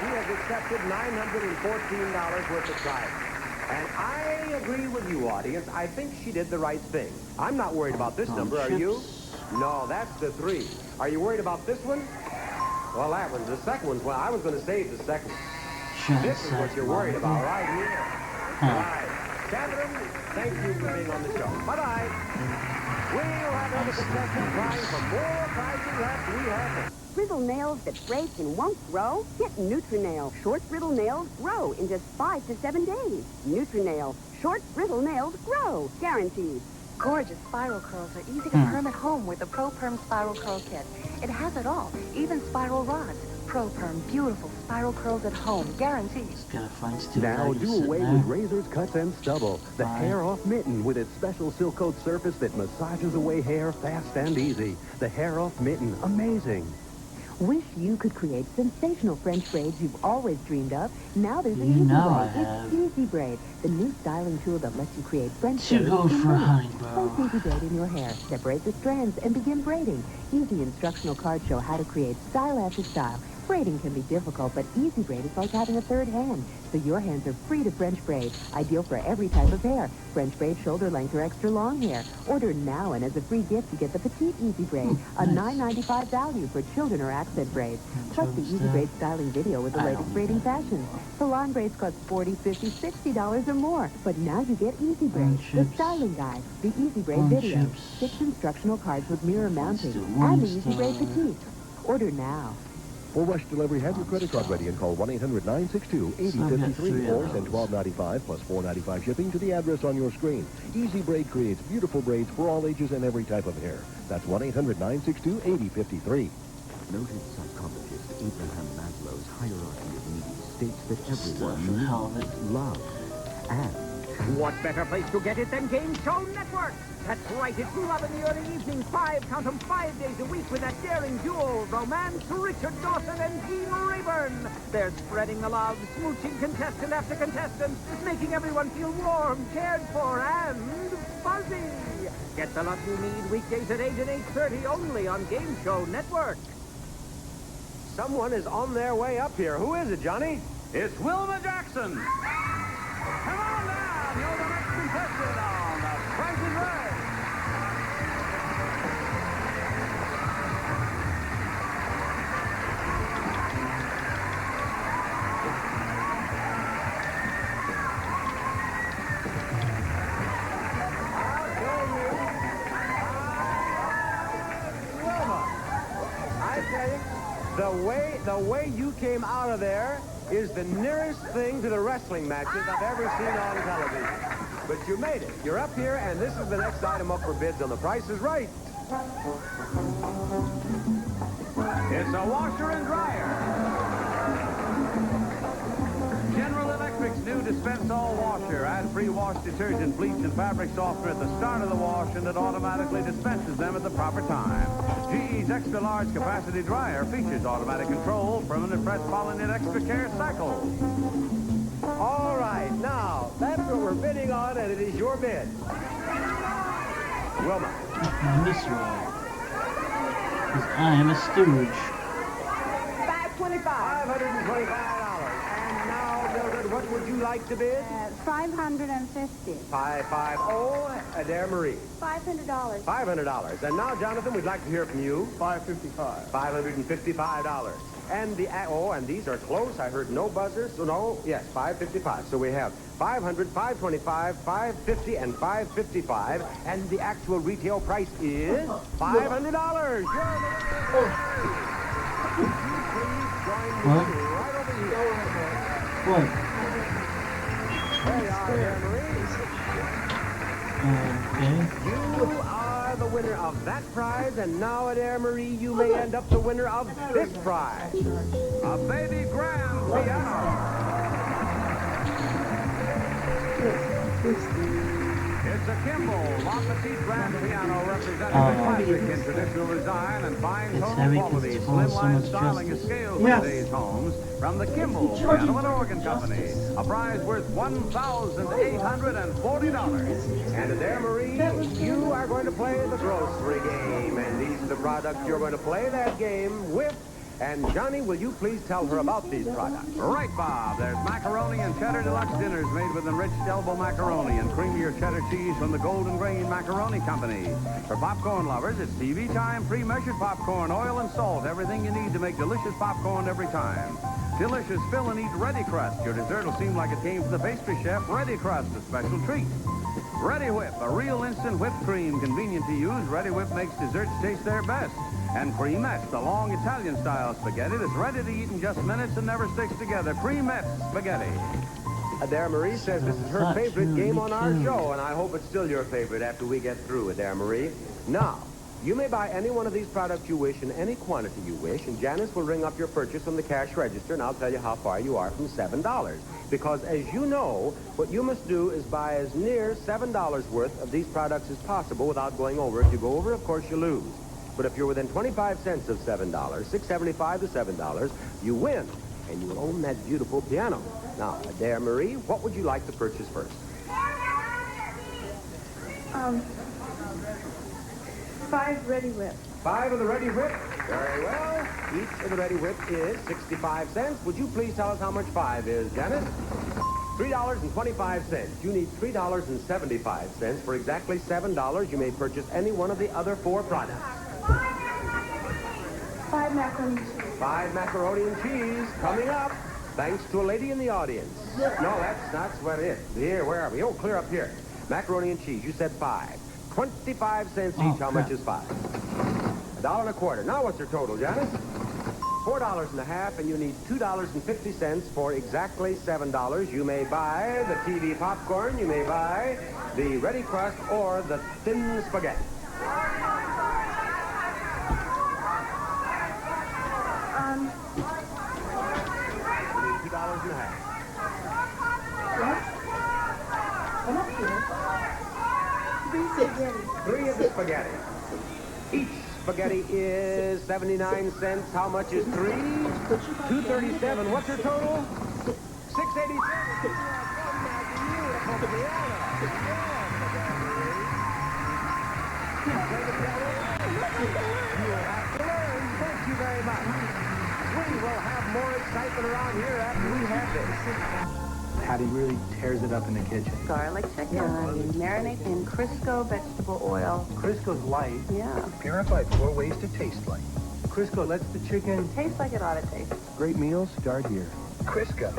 She has accepted $914 worth of prizes. And I agree with you, audience. I think she did the right thing. I'm not worried about this number, are you? No, that's the 3. Are you worried about this one? Well, that one's the second one. Well, I was going to save the second one. This is what you're worried about right here. Right. Catherine, thank you for being on the show. Bye-bye. We'll have other contestants trying for more prizes after we have them. Brittle nails that break and won't grow? Get Nutrinail. Short brittle nails grow in just 5 to 7 days. Nutrinail. Short brittle nails grow. Guaranteed. Gorgeous spiral curls are easy to perm at home with the Pro Perm Spiral Curl Kit. It has it all, even spiral rods. Pro Perm, beautiful spiral curls at home, guaranteed. Now do away with razors, cuts, and stubble. The hair-off mitten with its special Silcoat surface that massages away hair fast and easy. The hair-off mitten, amazing. Wish you could create sensational French braids you've always dreamed of. Now there's an Easy Braid. It's Easy Braid, the new styling tool that lets you create French braids. Go for honey, bro. Place Easy Braid in your hair, separate the strands, and begin braiding. Easy instructional cards show how to create style after style. Braiding can be difficult, but Easy Braid is like having a third hand, so your hands are free to French braid, ideal for every type of hair. French braid shoulder length or extra long hair. Order now, and as a free gift, you get the Petite Easy Braid, a $9.95 value for children or accent braids. Plus the Easy Braid styling video with the latest braiding fashions. Salon braids cost $40, $50, $60 or more, but now you get Easy Braid, the styling guide, the Easy Braid video, 6 instructional cards with mirror mounting, and the Easy Braid Petite. Order now. For rush delivery, have your credit card ready and call 1-800-962-8053 or send $12.95 plus $4.95 shipping to the address on your screen. Easy Braid creates beautiful braids for all ages and every type of hair. That's 1-800-962-8053. Noted psychologist Abraham Maslow's hierarchy of needs states that everyone needs love and... What better place to get it than Game Show Network? That's right, it's love in the early evening, 5 days a week with that daring duo, romance, Richard Dawson and Gene Rayburn. They're spreading the love, smooching contestant after contestant, making everyone feel warm, cared for, and fuzzy. Get the love you need weekdays at 8 and 8:30 only on Game Show Network. Someone is on their way up here. Who is it, Johnny? It's Wilma Jackson. Come on down, you're the next contestant on The Price is Right. The way you came out of there is the nearest thing to the wrestling matches I've ever seen on television. But you made it. You're up here, and this is the next item up for bids on The Price is Right. It's a washer and dryer. General Electric's new dispense all washer. Add pre-wash detergent, bleach, and fabric softener at the start of the wash, and it automatically dispenses them at the proper time. GE's extra large capacity dryer features automatic control, permanent press pollinate extra care cycle. All right, now, that's what we're bidding on, and it is your bid. Wilma. This way. Because I am a stooge. $525. And now, Mildred, what would you like to bid? $550. 550. Adair Marie. $500. $500. And now, Jonathan, we'd like to hear from you. $555. $555. And and these are close. I heard no buzzers. So no, yes, $555. So we have $500, $525, $550, and $555. And the actual retail price is $500. What? Right over here. What? There you are, Adair Marie. Okay. You are the winner of that prize, and now, Adair Marie, you may end up the winner of this prize. A baby grand piano. It's a Kimball La Petite grand piano representing a classic in traditional design and fine tone quality. Slimline styling is scaled for today's homes from the Kimball Piano and Organ Company. A prize worth $1,840. And Adair Marie, you are going to play the grocery game, and these are the products you're going to play that game with. And Johnny, will you please tell her about these products? Right, Bob. There's macaroni and cheddar deluxe dinners made with enriched elbow macaroni and creamier cheddar cheese from the Golden Grain Macaroni Company. For popcorn lovers, it's TV time, pre-measured popcorn, oil and salt, everything you need to make delicious popcorn every time. Delicious fill and eat Ready Crust. Your dessert will seem like it came from the pastry chef. Ready Crust, a special treat. Ready Whip, a real instant whipped cream, convenient to use. Ready Whip makes desserts taste their best. And Creamettes, the long Italian-style spaghetti that's ready to eat in just minutes and never sticks together. Creamettes spaghetti. Adair Marie says this is her favorite game on our show, and I hope it's still your favorite after we get through, Adair Marie. Now, you may buy any one of these products you wish in any quantity you wish, and Janice will ring up your purchase on the cash register, and I'll tell you how far you are from $7. Because, as you know, what you must do is buy as near $7 worth of these products as possible without going over. If you go over, of course, you lose. But if you're within 25 cents of $7, $6.75 to $7, you win, and you will own that beautiful piano. Now, Adair Marie, what would you like to purchase first? 5 Ready Whip. 5 of the Ready Whip. Very well. Each of the Ready Whip is 65 cents. Would you please tell us how much 5 is, Janice? $3.25. You need $3.75. For exactly $7, you may purchase any one of the other 4 products. 5 macaroni and cheese. 5 macaroni and cheese coming up, thanks to a lady in the audience. No, that's what it is. Here, where are we? Oh, clear up here. Macaroni and cheese. You said 5. 25 cents each. How much is 5? $1.25. Now what's your total, Janice? $4.50, and you need $2.50 for exactly $7. You may buy the TV popcorn, you may buy the Ready Crust, or the thin spaghetti. $2.50. What? Come up here. 3 spaghetti. 3 of the spaghetti. Each spaghetti is 79 cents. How much is 3? $2.37. What's your total? $6.87. Thank you very much. We will have more excitement around here after we have this. Patty really tears it up in the kitchen. Garlic chicken, marinate in Crisco vegetable oil. Crisco's light. Yeah. Purified 4 ways to taste like. Crisco lets the chicken Taste like it ought to taste. Great meals start here. Crisco.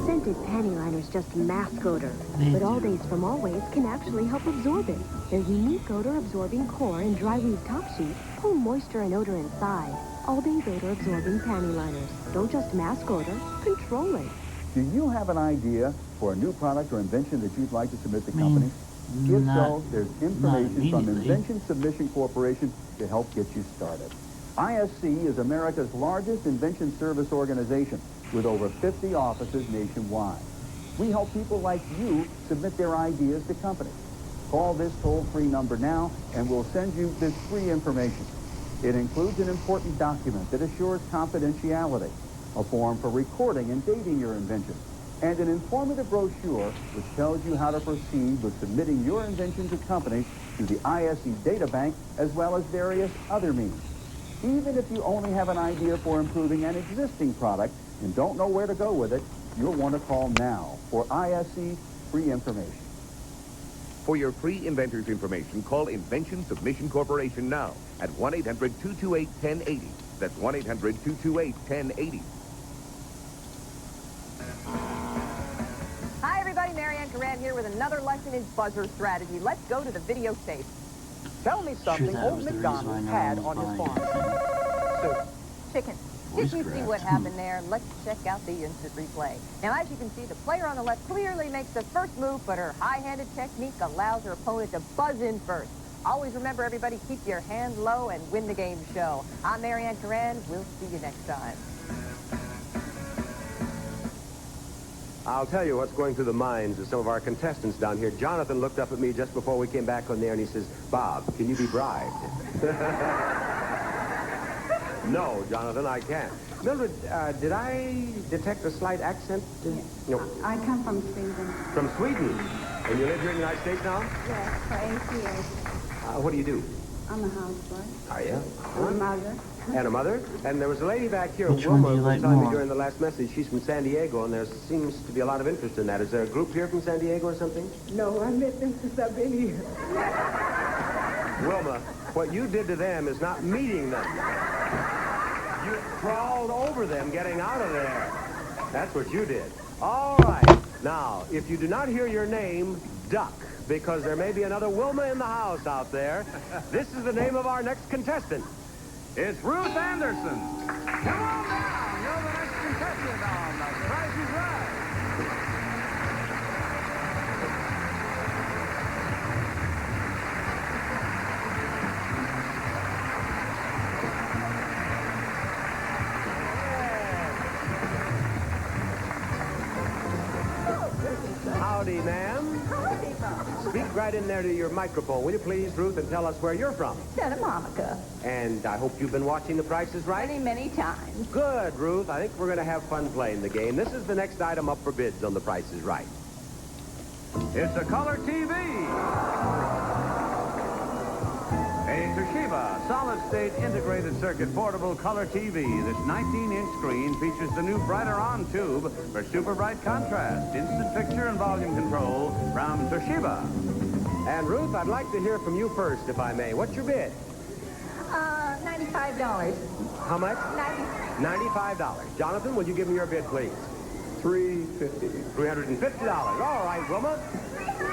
Scented panty liners just mask odor, but All Days from Always can actually help absorb it. Their unique odor-absorbing core and dry weave top sheet pull moisture and odor inside. All Days odor-absorbing panty liners. Don't just mask odor, control it. Do you have an idea for a new product or invention that you'd like to submit to company? If so, there's information from Invention Submission Corporation to help get you started. ISC is America's largest invention service organization with over 50 offices nationwide. We help people like you submit their ideas to companies. Call this toll-free number now and we'll send you this free information. It includes an important document that assures confidentiality, a form for recording and dating your invention, and an informative brochure which tells you how to proceed with submitting your invention to companies through the ISC data bank as well as various other means. Even if you only have an idea for improving an existing product and don't know where to go with it, you'll want to call now for ISC free information. For your free inventor's information, call Invention Submission Corporation now at 1-800-228-1080. That's 1-800-228-1080. Hi, everybody. Marianne Coran here with another lesson in buzzer strategy. Let's go to the videotape. Tell me something old McDonald had on his farm. Soup. Chicken. Did you see what happened there? Let's check out the instant replay. Now, as you can see, the player on the left clearly makes the first move, but her high-handed technique allows her opponent to buzz in first. Always remember, everybody, keep your hand low and win the game show. I'm Marianne Coran. We'll see you next time. I'll tell you what's going through the minds of some of our contestants down here. Jonathan looked up at me just before we came back on there and he says, Bob, can you be bribed? No, Jonathan, I can't. Mildred, did I detect a slight accent? Yes. No. I come from Sweden. From Sweden? And you live here in the United States now? Yes, for 8 years. What do you do? I'm a housewife. Are you? I'm a mother. And a mother? And there was a lady back here, Which one Wilma, do you who was like telling me more? during the last message she's from San Diego, and there seems to be a lot of interest in that. Is there a group here from San Diego or something? No, I met them since I've been here. Wilma, what you did to them is not meeting them. You crawled over them getting out of there. That's what you did. All right. Now, if you do not hear your name, duck, because there may be another Wilma in the house out there. This is the name of our next contestant. It's Ruth Anderson. Come on down. You're the next contestant on The Price is Right. Howdy, ma'am. Howdy, Bob. Speak right in there to your microphone, will you please, Ruth, and tell us where you're from. Santa Monica. And I hope you've been watching The Price is Right. Many, many times. Good, Ruth. I think we're going to have fun playing the game. This is the next item up for bids on The Price is Right. It's a color TV. A Toshiba solid-state integrated circuit portable color TV. This 19-inch screen features the new Brighter On tube for super bright contrast, instant picture and volume control from Toshiba. And Ruth, I'd like to hear from you first, if I may. What's your bid? $95. How much? $90. $95. Jonathan, will you give me your bid, please? $350. $350. All right, Wilma.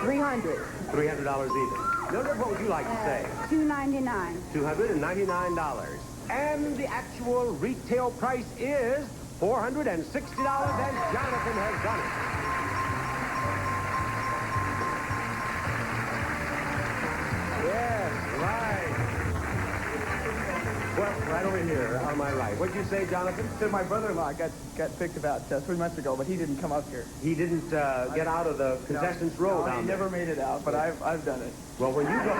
$300. $300 even. Mildred, what would you like to say? $299. $299. And the actual retail price is $460, and Jonathan has done it. Yes, right. Well, right over here on my right. What'd you say, Jonathan? So my brother-in-law got picked about 3 months ago, but he didn't come up here. He didn't get out of the contestants' row No, down he there. never made it out, but I've done it. Well, when you go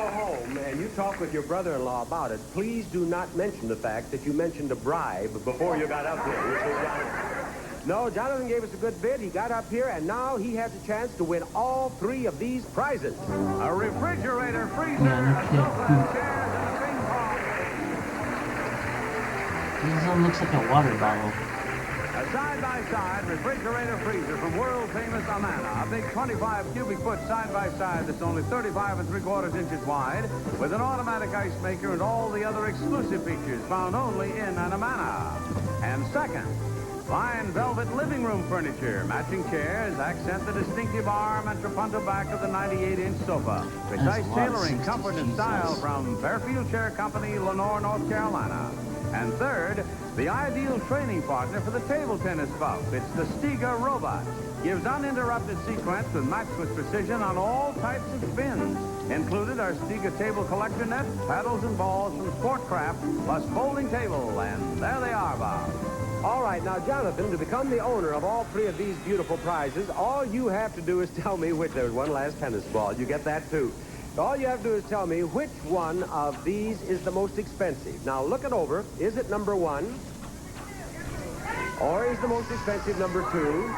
home and you talk with your brother-in-law about it, please do not mention the fact that you mentioned a bribe before you got up here. You see, Jonathan? No, Jonathan gave us a good bid. He got up here, and now he has a chance to win all 3 of these prizes. A refrigerator, freezer, a sofa, and chairs, and a ping pong. This one looks like a water bottle. A side-by-side refrigerator freezer from world-famous Amana. A big 25 cubic foot side-by-side that's only 35 3/4 inches wide, with an automatic ice maker and all the other exclusive features found only in an Amana. And second, Fine velvet living room furniture. Matching chairs accent the distinctive arm and trapunto back of the 98-inch sofa. Precise tailoring, comfort, and style from Fairfield Chair Company, Lenore, North Carolina. And third, the ideal training partner for the table tennis buff. It's the Stiga Robot. Gives uninterrupted sequence with matchless precision on all types of spins. Included are Stiga table collector nets, paddles, and balls from Sportcraft, plus folding table. And there they are, Bob. All right, now, Jonathan, to become the owner of all three of these beautiful prizes, all you have to do is tell me which... There's one last tennis ball. You get that, too. All you have to do is tell me which one of these is the most expensive. Now, look it over. Is it number 1? Or is the most expensive number 2?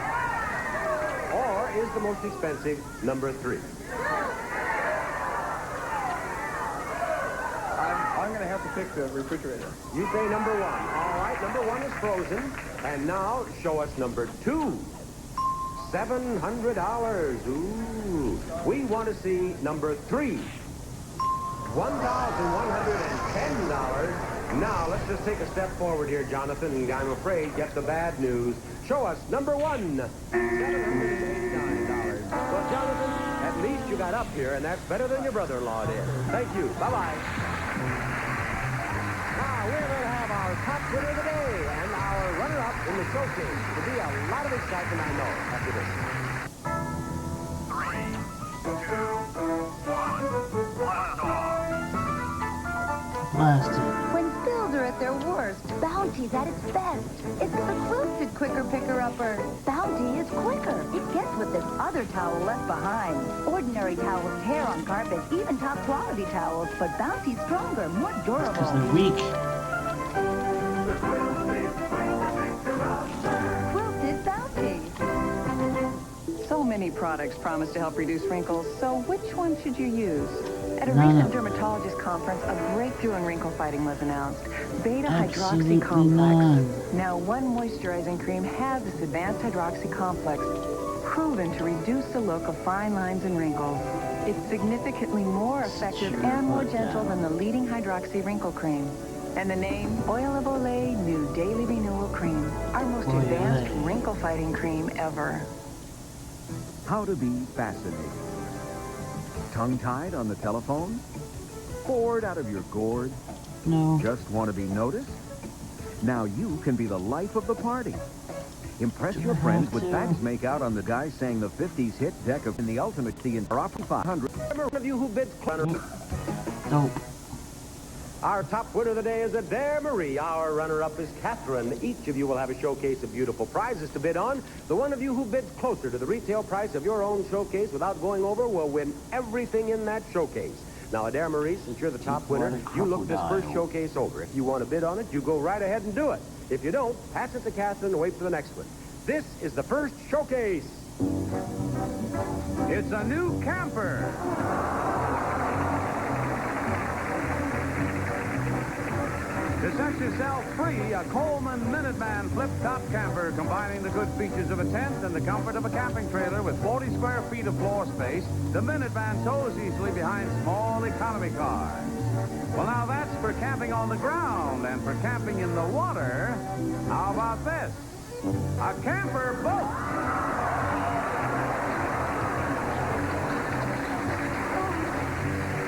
Or is the most expensive number 3? I'm going to have to pick the refrigerator. You say number 1. All right, number 1 is frozen. And now, show us number 2. $700. Ooh. We want to see number 3. $1,110. Now, let's just take a step forward here, Jonathan, and I'm afraid get the bad news. Show us number 1. $789. Well, Jonathan, at least you got up here, and that's better than your brother-in-law did. Thank you. Bye-bye. Now, we're going to have our top winner of the day and our runner-up in the showcase. It'll be a lot of excitement, I know, after this. 3, 2, 1, blast off. Blasted. When spills are at their worst, Bounty's at its best. It's the quilted quicker picker-upper. Bounty is quicker. It gets what this other towel left behind. Ordinary towels tear on carpet, even top-quality towels, but Bounty's stronger, more durable. Because they're weak. Quilted Bounty. So many products promise to help reduce wrinkles, so which one should you use? At a None recent of them. dermatologist conference, a breakthrough in wrinkle fighting was announced. Absolutely Beta-hydroxy-complex. none. Now, one moisturizing cream has this advanced hydroxy-complex, proven to reduce the look of fine lines and wrinkles. It's significantly more effective and more gentle than the leading hydroxy wrinkle cream. And the name, Oil of Olay New Daily Renewal Cream. Our most advanced wrinkle-fighting cream ever. How to be fascinating. Tongue-tied on the telephone? Bored out of your gourd? No. Just want to be noticed? Now you can be the life of the party. Impress your friends with Bags Make Out on the guy saying the 50s hit deck of in the ultimate the Interoperable 500. Remember one of you who bids clever. No. Our top winner of the day is Adair Marie. Our runner-up is Catherine. Each of you will have a showcase of beautiful prizes to bid on. The one of you who bids closer to the retail price of your own showcase without going over will win everything in that showcase. Now, Adair Marie, since you're the top winner, you look this first showcase over. If you want to bid on it, you go right ahead and do it. If you don't, pass it to Catherine and wait for the next one. This is the first showcase. It's a new camper. To set yourself free, a Coleman Minuteman flip-top camper combining the good features of a tent and the comfort of a camping trailer with 40 square feet of floor space. The Minuteman tows easily behind small economy cars. Well, now that's for camping on the ground, and for camping in the water, how about this? A camper boat.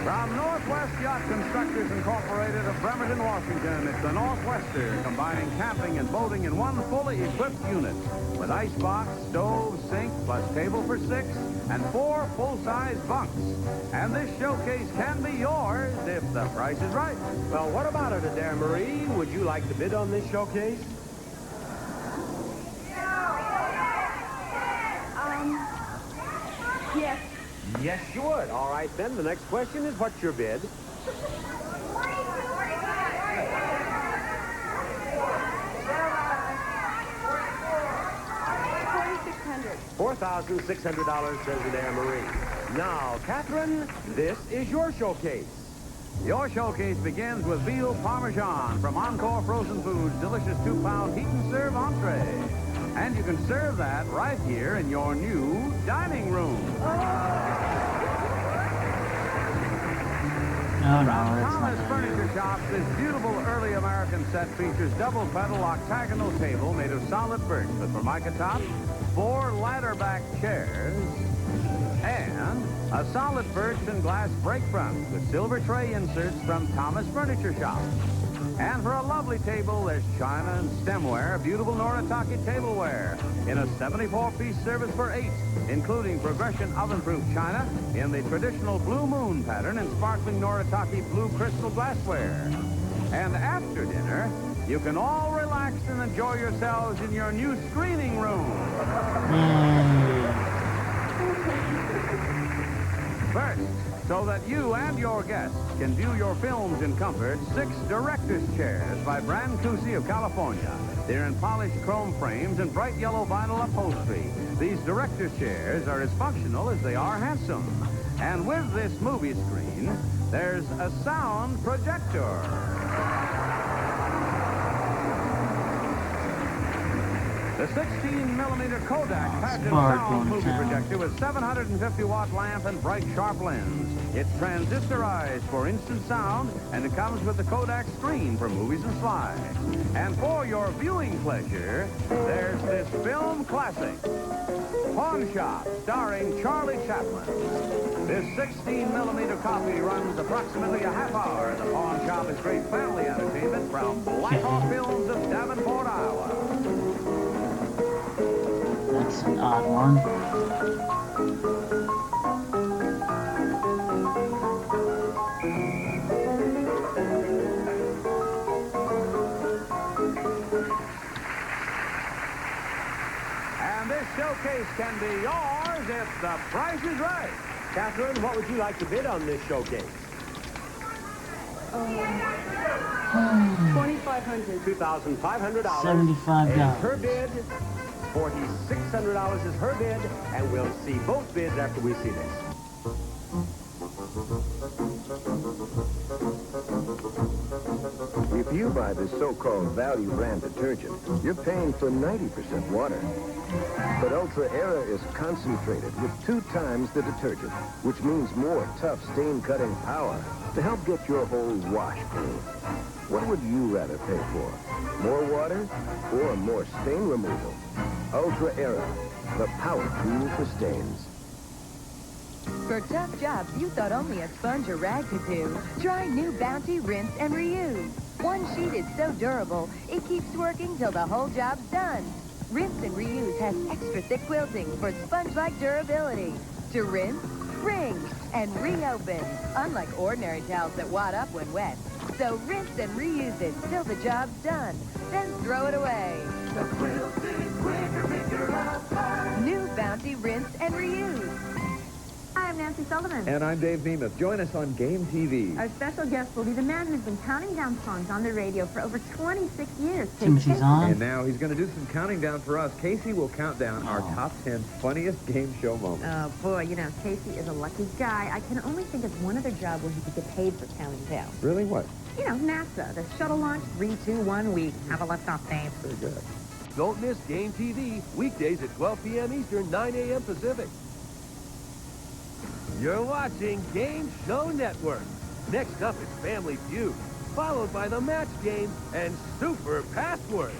From Northwest Yacht Constructors Incorporated of Bremerton, Washington, it's the Northwester, combining camping and boating in one fully equipped unit with icebox, stove, sink, plus table for 6, and 4 full-size bunks. And this showcase can be yours if the price is right. Well, what about it, Adair Marie? Would you like to bid on this showcase? Yes. Yes, you would. All right, then. The next question is, what's your bid? $4,600, says Adair Marie. Now, Catherine, this is your showcase. Your showcase begins with veal parmesan from Encore Frozen Foods' delicious 2-pound heat and serve entree. And you can serve that right here in your new dining room. No. Oh, no, From that's Thomas not Furniture Shops, this beautiful early American set features double pedal octagonal table made of solid birch with formica tops, 4 ladder-back chairs, and a solid birch and glass break front with silver tray inserts from Thomas Furniture Shops. And for a lovely table, there's china and stemware, beautiful Noritake tableware in a 74-piece service for 8, including progression oven-proof china in the traditional blue moon pattern and sparkling Noritake blue crystal glassware. And after dinner, you can all relax and enjoy yourselves in your new screening room. First, so that you and your guests can view your films in comfort, 6 director's chairs by Brancusi of California. They're in polished chrome frames and bright yellow vinyl upholstery. These director's chairs are as functional as they are handsome. And with this movie screen, there's a sound projector. The 16-millimeter Kodak patented sound movie projector with 750-watt lamp and bright, sharp lens. It's transistorized for instant sound, and it comes with the Kodak screen for movies and slides. And for your viewing pleasure, there's this film classic, Pawn Shop, starring Charlie Chaplin. This 16-millimeter copy runs approximately a half hour. The Pawn Shop is great family entertainment from Blackhawk Films of Davenport, Iowa. That's an odd one. And this showcase can be yours if the price is right. Catherine, what would you like to bid on this showcase? $2,500. $2,500. $75. And her bid, $4,600 is her bid, and we'll see both bids after we see this. If you buy the so-called value brand detergent, you're paying for 90% water. But Ultra Era is concentrated with 2 times the detergent, which means more tough stain-cutting power to help get your whole wash clean. What would you rather pay for? More water or more stain removal? Ultra Era, the power tool for stains. For tough jobs you thought only a sponge or rag could do, try new Bounty Rinse and Reuse. One sheet is so durable, it keeps working till the whole job's done. Rinse and Reuse has extra thick quilting for sponge-like durability. To rinse, wring, and reopen, unlike ordinary towels that wad up when wet. So rinse and reuse it till the job's done, then throw it away. The quilting quicker picker upper. New Bounty Rinse and Reuse. Hi, I'm Nancy Sullivan. And I'm Dave Nemeth. Join us on Game TV. Our special guest will be the man who's been counting down songs on the radio for over 26 years. Timothy's on. And now he's going to do some counting down for us. Casey will count down our top 10 funniest game show moments. Oh, boy, you know, Casey is a lucky guy. I can only think of one other job where he could get paid for counting down. Really? What? You know, NASA, the shuttle launch, 3, 2, 1 week. Have a liftoff, Dave. Very good. Don't miss Game TV, weekdays at 12 p.m. Eastern, 9 a.m. Pacific. You're watching Game Show Network. Next up is Family Feud, followed by the Match Game and Super Password.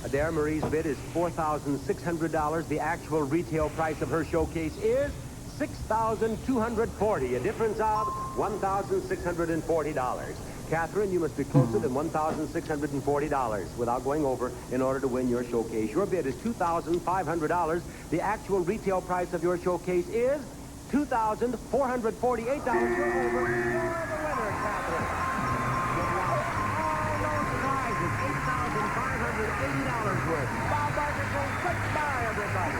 Adair Marie's bid is $4,600. The actual retail price of her showcase is $6,240, a difference of $1,640. Catherine, you must be closer than $1,640 without going over in order to win your showcase. Your bid is $2,500. The actual retail price of your showcase is $2,448. You're over. You're the winner, Catherine. All those prizes, $8,580 worth. Bob Barker says goodbye, everybody.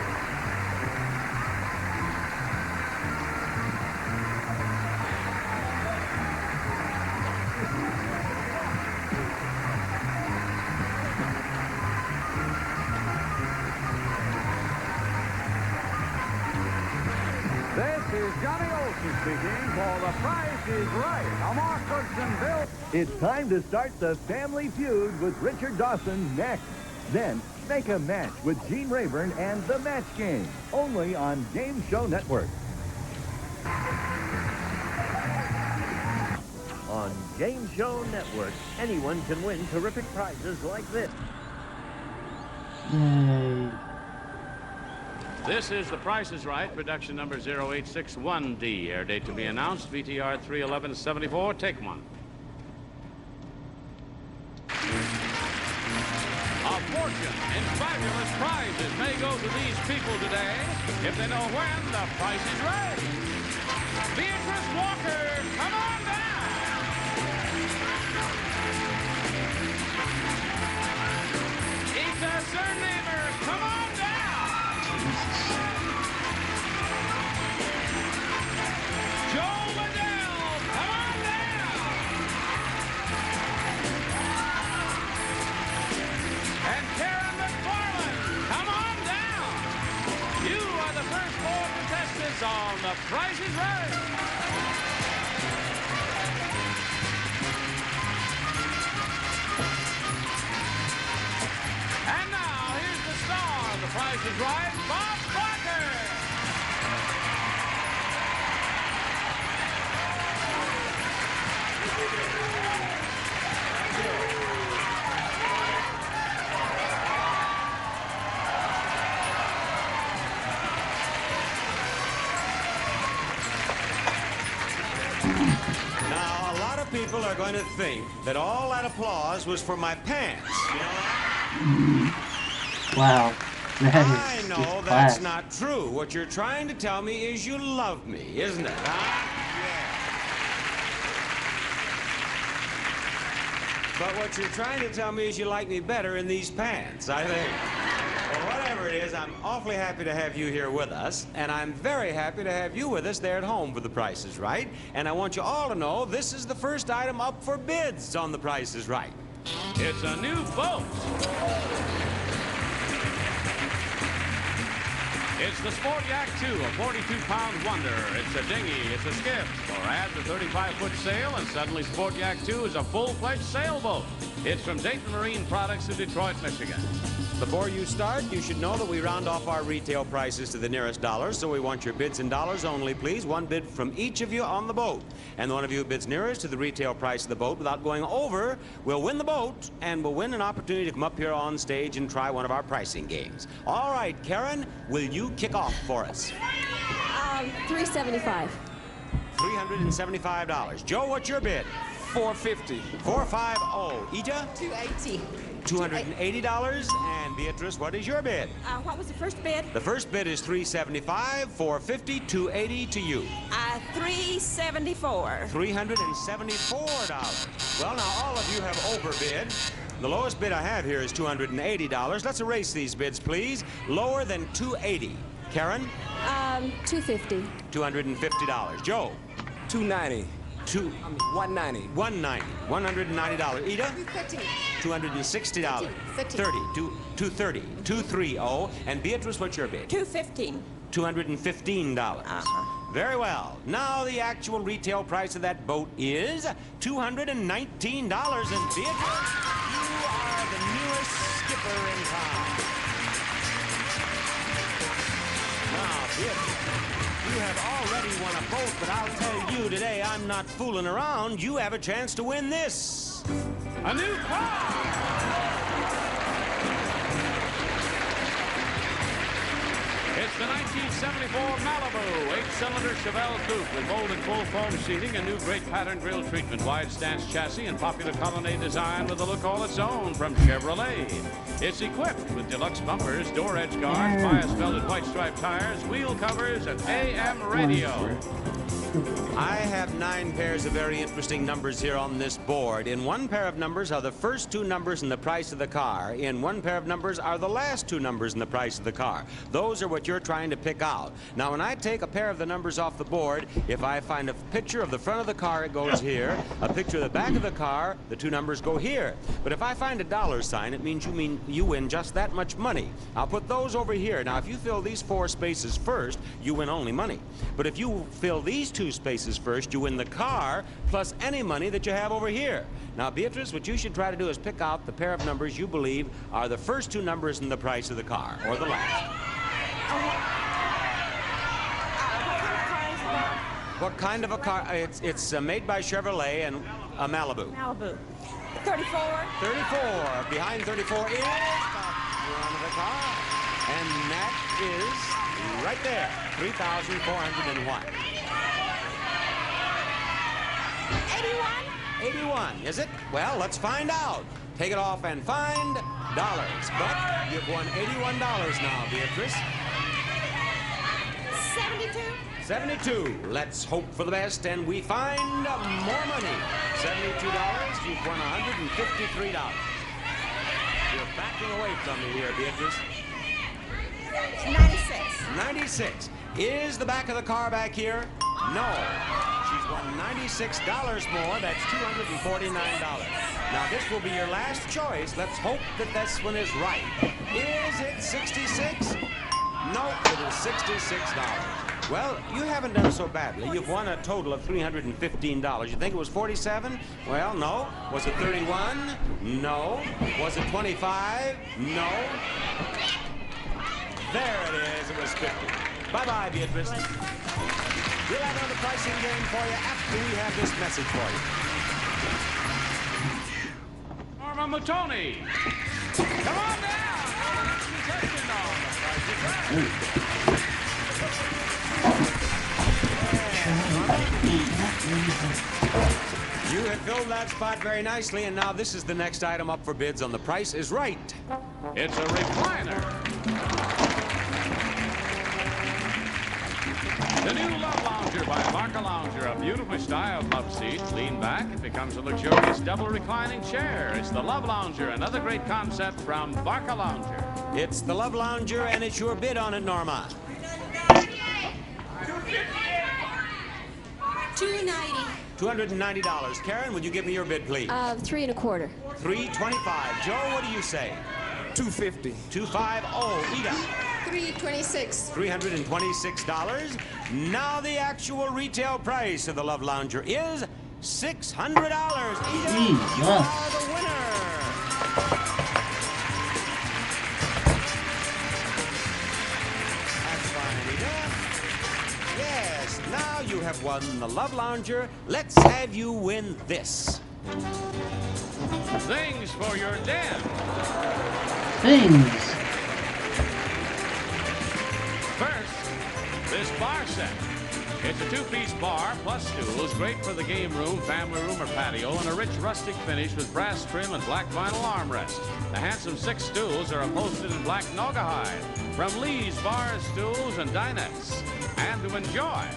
This is Johnny Olson speaking for The Price is Right. Lamar Cookson, Bill. It's time to start the Family Feud with Richard Dawson next. Then, make a match with Gene Rayburn and The Match Game, only on Game Show Network. On Game Show Network, anyone can win terrific prizes like this. Yay. This is The Price is Right, production number 0861D. Air date to be announced, VTR 31174. Take one. A fortune in fabulous prizes may go to these people today if they know when The Price is Right. Beatrice Walker, come on down. Ita Surnamer, come on down. Joe Liddell, come on down. And Karen McFarland, come on down. You are the first four contestants on The Price is Right. And now, here's the star of The Price is Right, Bob Barker. Now, a lot of people are going to think that all that applause was for my pants. You know that? Wow. I know that's not true. What you're trying to tell me is you love me, isn't it? Huh? Yeah. But what you're trying to tell me is you like me better in these pants, I think. Well, whatever it is, I'm awfully happy to have you here with us, and I'm very happy to have you with us there at home for The Price is Right. And I want you all to know this is the first item up for bids on The Price is Right. It's a new boat. It's the Sport Yak 2, a 42-pound wonder. It's a dinghy, it's a skiff, or add the 35-foot sail, and suddenly Sport Yak 2 is a full-fledged sailboat. It's from Dayton Marine Products of Detroit, Michigan. Before you start, you should know that we round off our retail prices to the nearest dollar, so we want your bids in dollars only, please. One bid from each of you on the boat. And the one of you who bids nearest to the retail price of the boat without going over will win the boat and will win an opportunity to come up here on stage and try one of our pricing games. All right, Karen, will you kick off for us? $375. $375. Joe, what's your bid? $450. $450. Ita? $280. $280. And Beatrice, what is your bid? What was the first bid? The first bid is $375, $450, $280 to you. $374. $374. Well, now all of you have overbid. The lowest bid I have here is $280. Let's erase these bids, please. Lower than $280. Karen? $250. $250. Joe? $290. $190. $190. $190. Ida? $260. $260. $230. $230. And Beatrice, what's your bid? $215. $215. Very well. Now the actual retail price of that boat is $219. And Beatrice, you are the newest skipper in town. Now, Beatrice, you have already won a boat, but I'll tell you today, I'm not fooling around. You have a chance to win this. A new car! It's the 1974 Malibu 8-cylinder Chevelle coupe with molded full foam seating, a new great pattern grille treatment, wide stance chassis, and popular colonnade design with a look all its own from Chevrolet. It's equipped with deluxe bumpers, door edge guards, bias belted white striped tires, wheel covers, and AM radio. I have 9 pairs of very interesting numbers here on this board. In one pair of numbers are the first 2 numbers in the price of the car. In one pair of numbers are the last 2 numbers in the price of the car. Those are what you're trying to pick out. Now, when I take a pair of the numbers off the board, if I find a picture of the front of the car, it goes here. A picture of the back of the car, the 2 numbers go here. But if I find a $, it means you win just that much money. I'll put those over here. Now, if you fill these 4 spaces first, you win only money. But if you fill these 2 spaces first, you win the car plus any money that you have over here. Now, Beatrice, what you should try to do is pick out the pair of numbers you believe are the first 2 numbers in the price of the car, or the last. What kind of a car? It's made by Chevrolet and a Malibu. Malibu. 34. 34. Behind 34 is the front of the car. And that is right there. 3,401. 81, is it? Well, let's find out. Take it off and find dollars. But you've won $81 now, Beatrice. 72. Let's hope for the best, and we find more money. $72. You've won $153. You're backing away from me here, Beatrice. 96. Is the back of the car back here? No. She's won $96 more. That's $249. Now, this will be your last choice. Let's hope that this one is right. Is it 66? No, it is $66. Well, you haven't done so badly. You've won a total of $315. You think it was 47? Well, no. Was it 31? No. Was it 25? No. There it is. It was 50. Bye-bye, Beatrice. We'll have another pricing game for you after we have this message for you. Norma Mutoni. Come on down. Contestant on the Price is Right. You have filled that spot very nicely, and now this is the next item up for bids on The Price is Right. It's a recliner. The new Love Lounger by Barca Lounger, a beautifully styled love seat. Lean back, it becomes a luxurious double reclining chair. It's the Love Lounger, another great concept from Barca Lounger. It's the Love Lounger, and it's your bid on it, Norma. $290. Karen, would you give me your bid, please? 3 1/4. $325. Joe, what do you say? $250. $250. Ida. $326. $326. Now the actual retail price of the Love Lounger is $600. Ida, you are the winner. That's fine, Ida. Yes, now you have won the Love Lounger. Let's have you win this. Things for your den. Things. First, this bar set. It's a two-piece bar plus stools, great for the game room, family room, or patio, and a rich rustic finish with brass trim and black vinyl armrest. The handsome 6 stools are upholstered in black Naugahyde from Lee's Bars, Stools, and Dinettes. And to enjoy,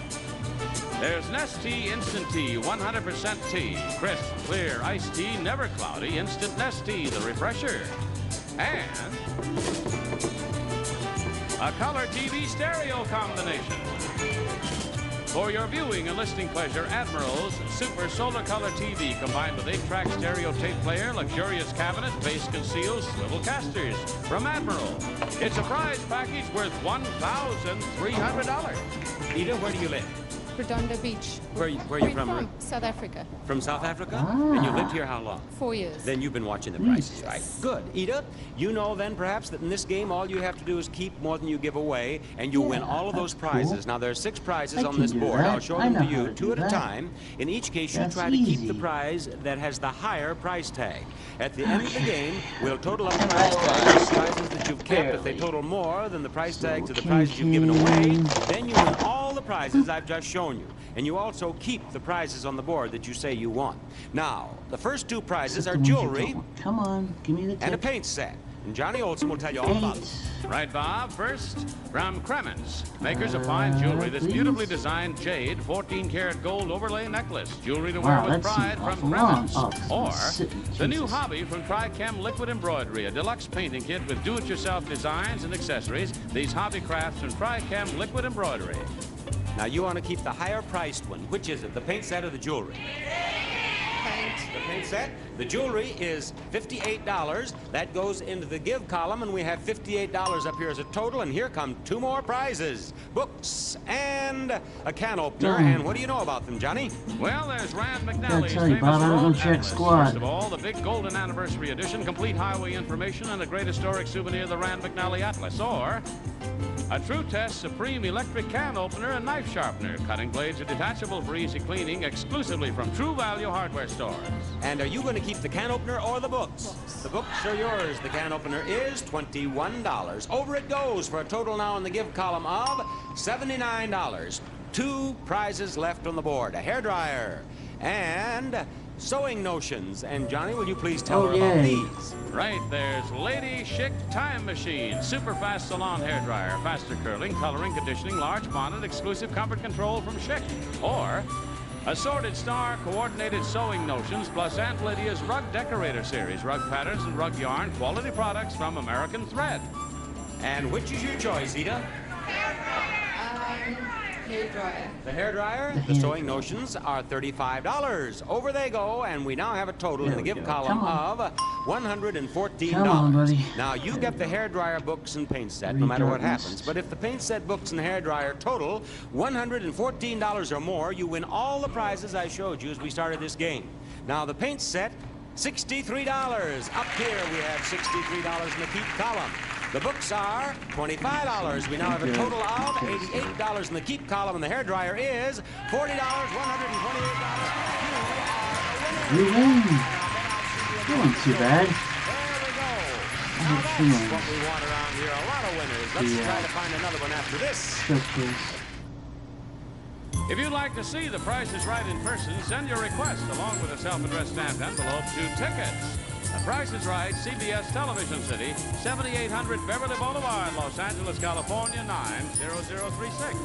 there's Nestea Instant Tea, 100% tea. Crisp, clear, iced tea, never cloudy, instant Nestea, the refresher. And a color TV stereo combination. For your viewing and listening pleasure, Admiral's Super Solar Color TV combined with 8-track stereo tape player, luxurious cabinet, base concealed, swivel casters from Admiral. It's a prize package worth $1,300. Ida, where do you live? Redondo Beach. Where are you from? South Africa. From South Africa? And you lived here how long? 4 years. Then you've been watching The Price is Right. Good. Ida, you know then perhaps that in this game all you have to do is keep more than you give away, and you'll win all of those prizes. Cool. Now there are 6 prizes I on can this do board. that. I'll show I them know to how you to 2 do at a that. time. In each case, you That's try to keep easy. the prize that has the higher price tag. At the end of the game, we'll total up the price tag, the prizes that you've kept. If they total more than the price tag to the prizes you've given away, then you win all the prizes I've just shown you. And you also keep the prizes on the board that you say you want. Now, the first 2 prizes are jewelry Come on, give me the and a paint set. And Johnny Olson will tell you all about it. Right, Bob? First, from Kremens, makers of fine jewelry. This beautifully designed jade 14-karat gold overlay necklace. Jewelry to wear Wow, with that pride seems from awful long. Kremens. Oh, this is Or sitting. the new hobby from Trichem Liquid Embroidery, a deluxe painting kit with do-it-yourself designs and accessories. These hobby crafts from Trichem Liquid Embroidery. Now, you want to keep the higher priced one. Which is it, the paint set or the jewelry? The paint set. The jewelry is $58. That goes into the give column, and we have $58 up here as a total. And here come 2 more prizes. Books and a can opener. And what do you know about them, Johnny? Well, there's Rand Gotta McNally's tell you, famous Bob, I don't Road check Atlas. squad. First of all, the big Golden Anniversary Edition, complete highway information, and a great historic souvenir, the Rand McNally Atlas. Or A True Test Supreme electric can opener and knife sharpener. Cutting blades are detachable for easy cleaning exclusively from True Value hardware stores. And are you going to keep the can opener or the books? The books are yours. The can opener is $21. Over it goes for a total now in the give column of $79. 2 prizes left on the board. A hairdryer and sewing notions. And Johnny, will you please tell her about these? Right, there's Lady Chic Time Machine. Super fast salon hairdryer. Faster curling, coloring, conditioning, large bonnet, exclusive comfort control from Chic. Or Assorted Star Coordinated Sewing Notions plus Aunt Lydia's Rug Decorator Series. Rug patterns and rug yarn. Quality products from American Thread. And which is your choice, Ida? Hairdryer. The hairdryer, the sewing notions are $35. Over they go, and we now have a total in the give column of $114. Come on, buddy. Now, you get the hairdryer books and paint set, no matter what happens. But if the paint set, books, and hairdryer total $114 or more, you win all the prizes I showed you as we started this game. Now, the paint set, $63. Up here, we have $63 in the keep column. The books are $25. We now have a total of $88 in the keep column, and the hairdryer is $40, $128. You win. You weren't too bad. There we go. Now that's what we want around here. A lot of winners. Let's try to find another one after this. If you'd like to see The Price is Right in person, send your request along with a self-addressed stamped envelope to Tickets. The Price is Right, CBS Television City, 7800 Beverly Boulevard, Los Angeles, California, 90036.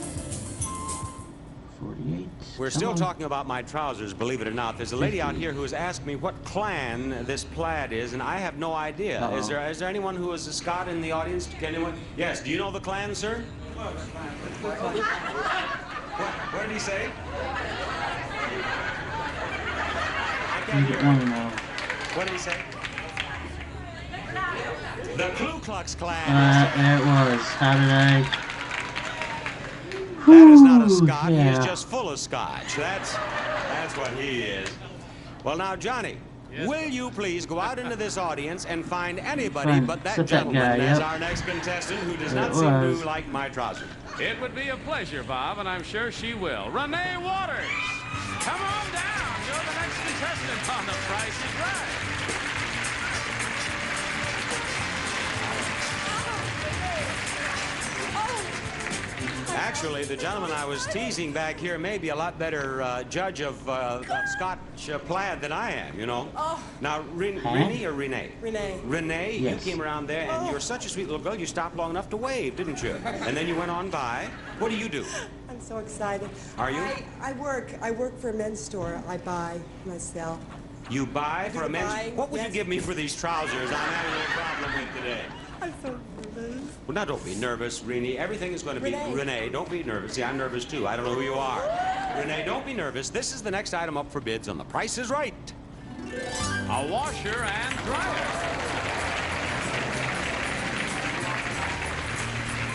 48. We're still talking about my trousers, believe it or not. There's a lady out here who has asked me what clan this plaid is, and I have no idea. Is there anyone who is a Scot in the audience? Can anyone? Yes. Do you know the clan, sir? What did he say? I can't hear. What did he say? The Ku Klux Klan. It was. How did I? That is not a Scot. He is just full of Scotch. That's what he is. Well, now, Johnny, will you please go out into this audience and find anybody but that gentleman as our next contestant who does not seem to like my trousers? It would be a pleasure, Bob, and I'm sure she will. Renee Waters, come on down. You're the next contestant on The Price is Right. Actually, the gentleman I was teasing back here may be a lot better judge of Scotch plaid than I am, you know. Oh. Now, Renee or Renee? Renee. Renee, Yes. you came around there, and you're such a sweet little girl, you stopped long enough to wave, didn't you? And then you went on by. What do you do? I'm so excited. Are you? I work for a men's store. I buy myself. You buy for a men's... Buying, What would you give me for these trousers I'm having a little problem with today? I'm so nervous. Well, now, don't be nervous, Renee. Everything is going to be... Renee, don't be nervous. See, I'm nervous, too. I don't know who you are. Renee, don't be nervous. This is the next item up for bids on The Price is Right. A washer and dryer.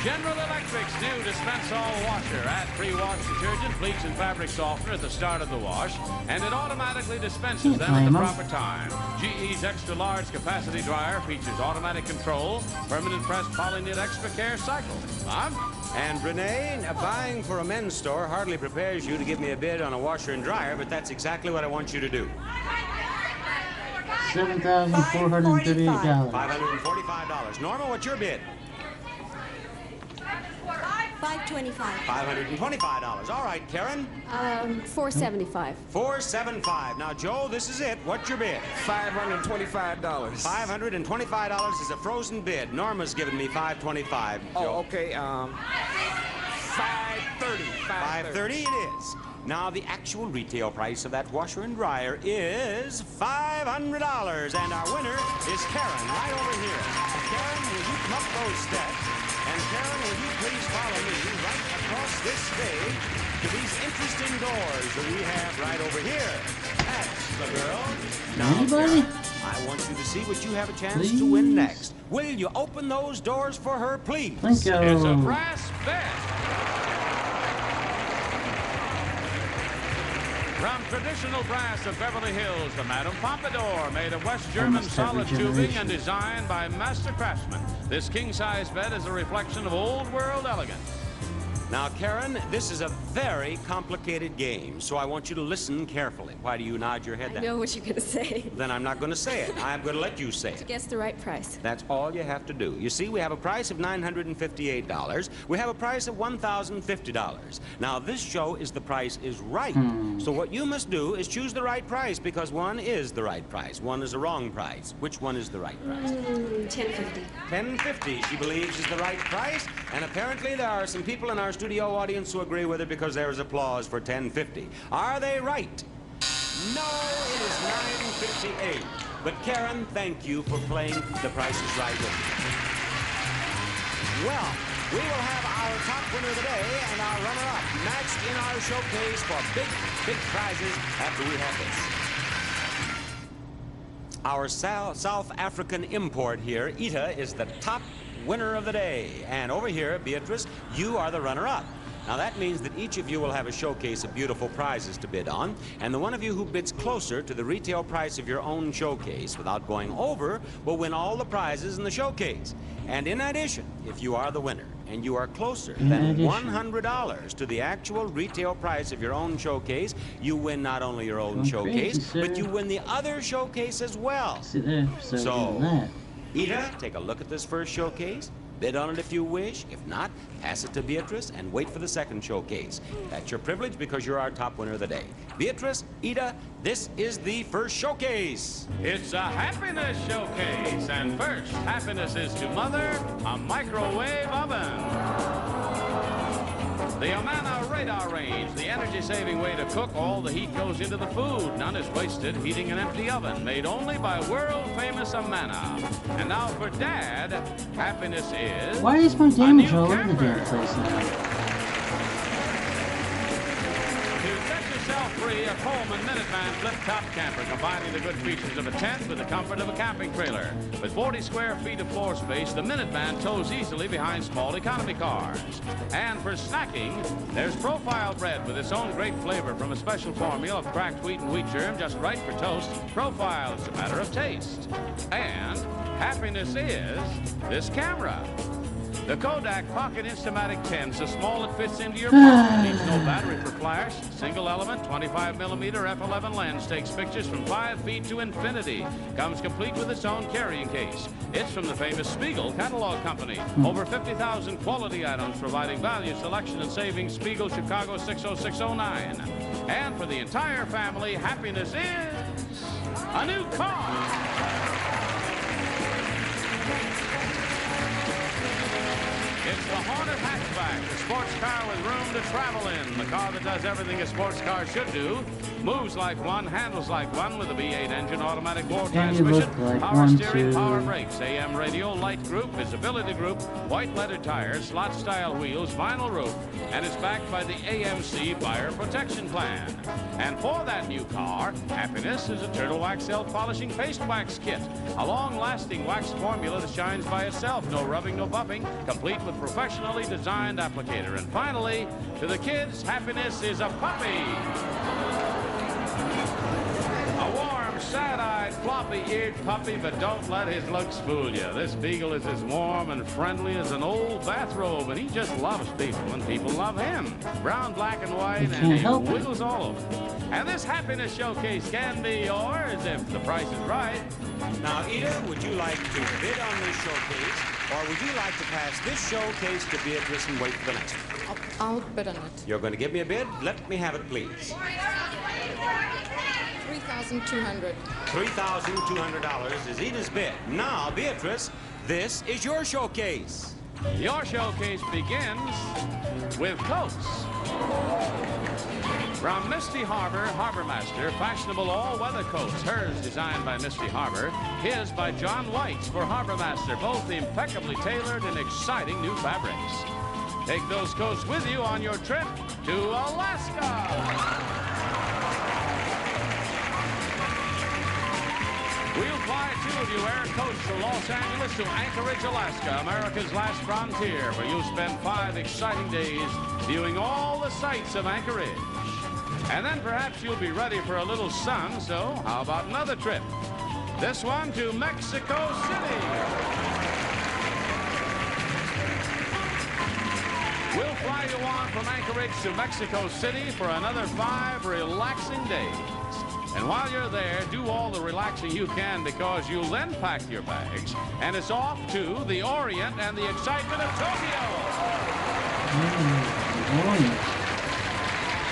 General Electric's new dispense all washer. Add pre-wash detergent, bleach, and fabric softener at the start of the wash, and it automatically dispenses them at the proper time. GE's extra large capacity dryer features automatic control, permanent pressed poly-knit extra care cycle. Bob? And Renee, buying for a men's store hardly prepares you to give me a bid on a washer and dryer, but that's exactly what I want you to do. $7,438. $545. Norma, what's your bid? $525. $525. All right, Karen. $475. $475. Now, Joe, this is it. What's your bid? $525. $525 is a frozen bid. Norma's given me $525. Oh, okay. $530. $530 it is. Now, the actual retail price of that washer and dryer is $500. And our winner is Karen, right over here. Karen, will you come up those steps? And Karen, will you please follow me right across this stage to these interesting doors that we have right over here. That's the girl. Now, Anybody? Karen, I want you to see what you have a chance to win next. Will you open those doors for her, please? Thank you. It's a brass bet. From traditional brass of Beverly Hills, the Madame Pompadour, made of West German solid tubing and designed by master craftsmen. This king-size bed is a reflection of old-world elegance. Now, Karen, this is a very complicated game, so I want you to listen carefully. Why do you nod your head I then? know what you're going to say. Then I'm not going to say it. I'm going to let you say To it. guess the right price. That's all you have to do. You see, we have a price of $958. We have a price of $1,050. Now, this show is The Price is Right. So what you must do is choose the right price, because one is the right price. One is the wrong price. Which one is the right price? $10.50. $10.50, she believes, is the right price. And apparently there are some people in our studio audience who agree with her, because there is applause for $10.50. Are they right? No, it is $9.58. But Karen, thank you for playing The Price is Right with me. Well, we will have our top winner of the day and our runner-up matched in our showcase for big, big prizes after we have this. Our South African import here, Ita, is the top winner of the day. And over here, Beatrice, you are the runner-up. Now, that means that each of you will have a showcase of beautiful prizes to bid on, and the one of you who bids closer to the retail price of your own showcase without going over will win all the prizes in the showcase. And in addition, if you are the winner and you are closer than $100 to the actual retail price of your own showcase, you win not only your own showcase, but you win the other showcase as well. Sit there, So, that. Ita, take a look at this first showcase. Bid on it if you wish. If not, pass it to Beatrice and wait for the second showcase. That's your privilege, because you're our top winner of the day. Beatrice, Ida, this is the first showcase. It's a happiness showcase. And first, happiness is to Mother, a microwave oven. The Amana Radar Range, the energy-saving way to cook. All the heat goes into the food. None is wasted heating an empty oven. Made only by world-famous Amana. And now for Dad, happiness is... Why is my damage all over the damn place now? To set yourself free, a Coleman Minuteman flip-top camper, combining the good features of a tent with the comfort of a camping trailer. With 40 square feet of floor space, the Minuteman tows easily behind small economy cars. And for snacking, there's Profile bread with its own great flavor from a special formula of cracked wheat and wheat germ, just right for toast. Profile is a matter of taste. And happiness is this camera. The Kodak Pocket Instamatic 10, so small it fits into your pocket. Needs no battery for flash. Single element, 25mm f11 lens. Takes pictures from 5 feet to infinity. Comes complete with its own carrying case. It's from the famous Spiegel catalog company. Over 50,000 quality items providing value, selection, and savings. Spiegel, Chicago 60609. And for the entire family, happiness is a new car. It's the Hornet hatchback, the sports car with room to travel in. The car that does everything a sports car should do. Moves like one, handles like one, with a V8 engine, automatic bore transmission, like power steering, power brakes, AM radio, light group, visibility group, white leather tires, slot style wheels, vinyl roof, and it's backed by the AMC buyer protection plan. And for that new car, happiness is a turtle wax self-polishing paste wax kit. A long-lasting wax formula that shines by itself. No rubbing, no buffing, complete with professionally designed applicator. And finally, to the kids, happiness is a puppy. A warm, sad-eyed, floppy-eared puppy, but don't let his looks fool you. This beagle is as warm and friendly as an old bathrobe, and he just loves people, and people love him. Brown, black, and white, and he wiggles all over. And this happiness showcase can be yours if the price is right. Now, Ida, would you like to bid on this showcase, or would you like to pass this showcase to Beatrice and wait for the next one? I'll bid on it. You're going to give me a bid? Let me have it, please. $3,200. $3,200 is Ida's bid. Now, Beatrice, this is your showcase. Your showcase begins with coats. From Misty Harbor, Harbor Master, fashionable all-weather coats. Hers designed by Misty Harbor, his by John White's for Harbor Master. Both impeccably tailored and exciting new fabrics. Take those coats with you on your trip to Alaska. We'll fly two of you air coach from Los Angeles to Anchorage, Alaska, America's last frontier, where you'll spend 5 exciting days viewing all the sights of Anchorage. And then perhaps you'll be ready for a little sun, so how about another trip? This one to Mexico City. We'll fly you on from Anchorage to Mexico City for another 5 relaxing days. And while you're there, do all the relaxing you can because you'll then pack your bags, and it's off to the Orient and the excitement of Tokyo.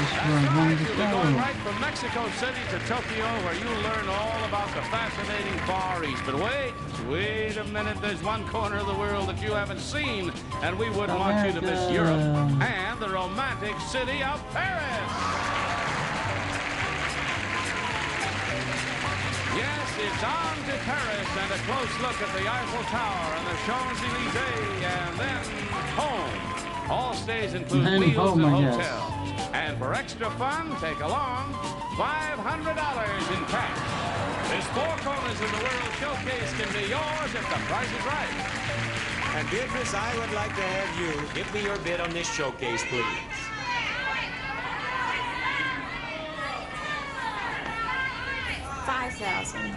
That's right, you'll be going right from Mexico City to Tokyo, where you'll learn all about the fascinating Far East. But wait a minute, there's one corner of the world that you haven't seen, and we wouldn't want you to miss Europe and the romantic city of Paris. Yes, it's on to Paris and a close look at the Eiffel Tower and the Champs-Élysées, and then home. All stays include meals and hotels. And for extra fun, take along $500 in cash. This 4 corners of the world showcase can be yours if the price is right. And Beatrice, I would like to have you give me your bid on this showcase, please. $5,000.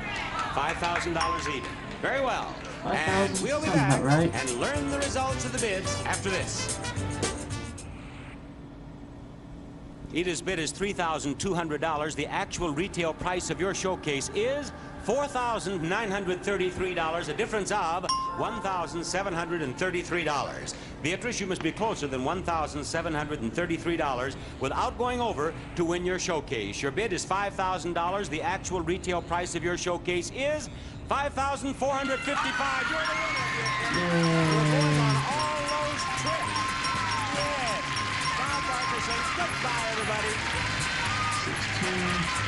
$5,000 even. Very well. 5,000 And we'll be sounds back about right. and learn the results of the bids after this. Edith's bid is $3,200. The actual retail price of your showcase is $4,933, a difference of $1,733. Beatrice, you must be closer than $1,733 without going over to win your showcase. Your bid is $5,000. The actual retail price of your showcase is $5,455. You're the winner, Beatrice. You're going on all those trips. Yes. Bob Barker says goodbye, everybody. 16.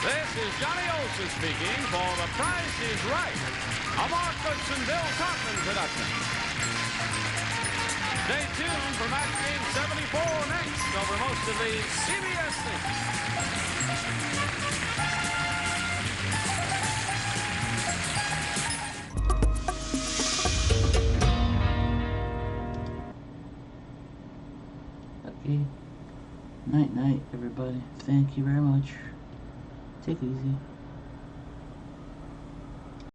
This is Johnny Olson speaking for The Price is Right, a Mark Goodson, Bill Conklin production. Stay tuned for Match Game 74 next over most of the CBS Okay. Night, night, everybody. Thank you very much. Take it easy.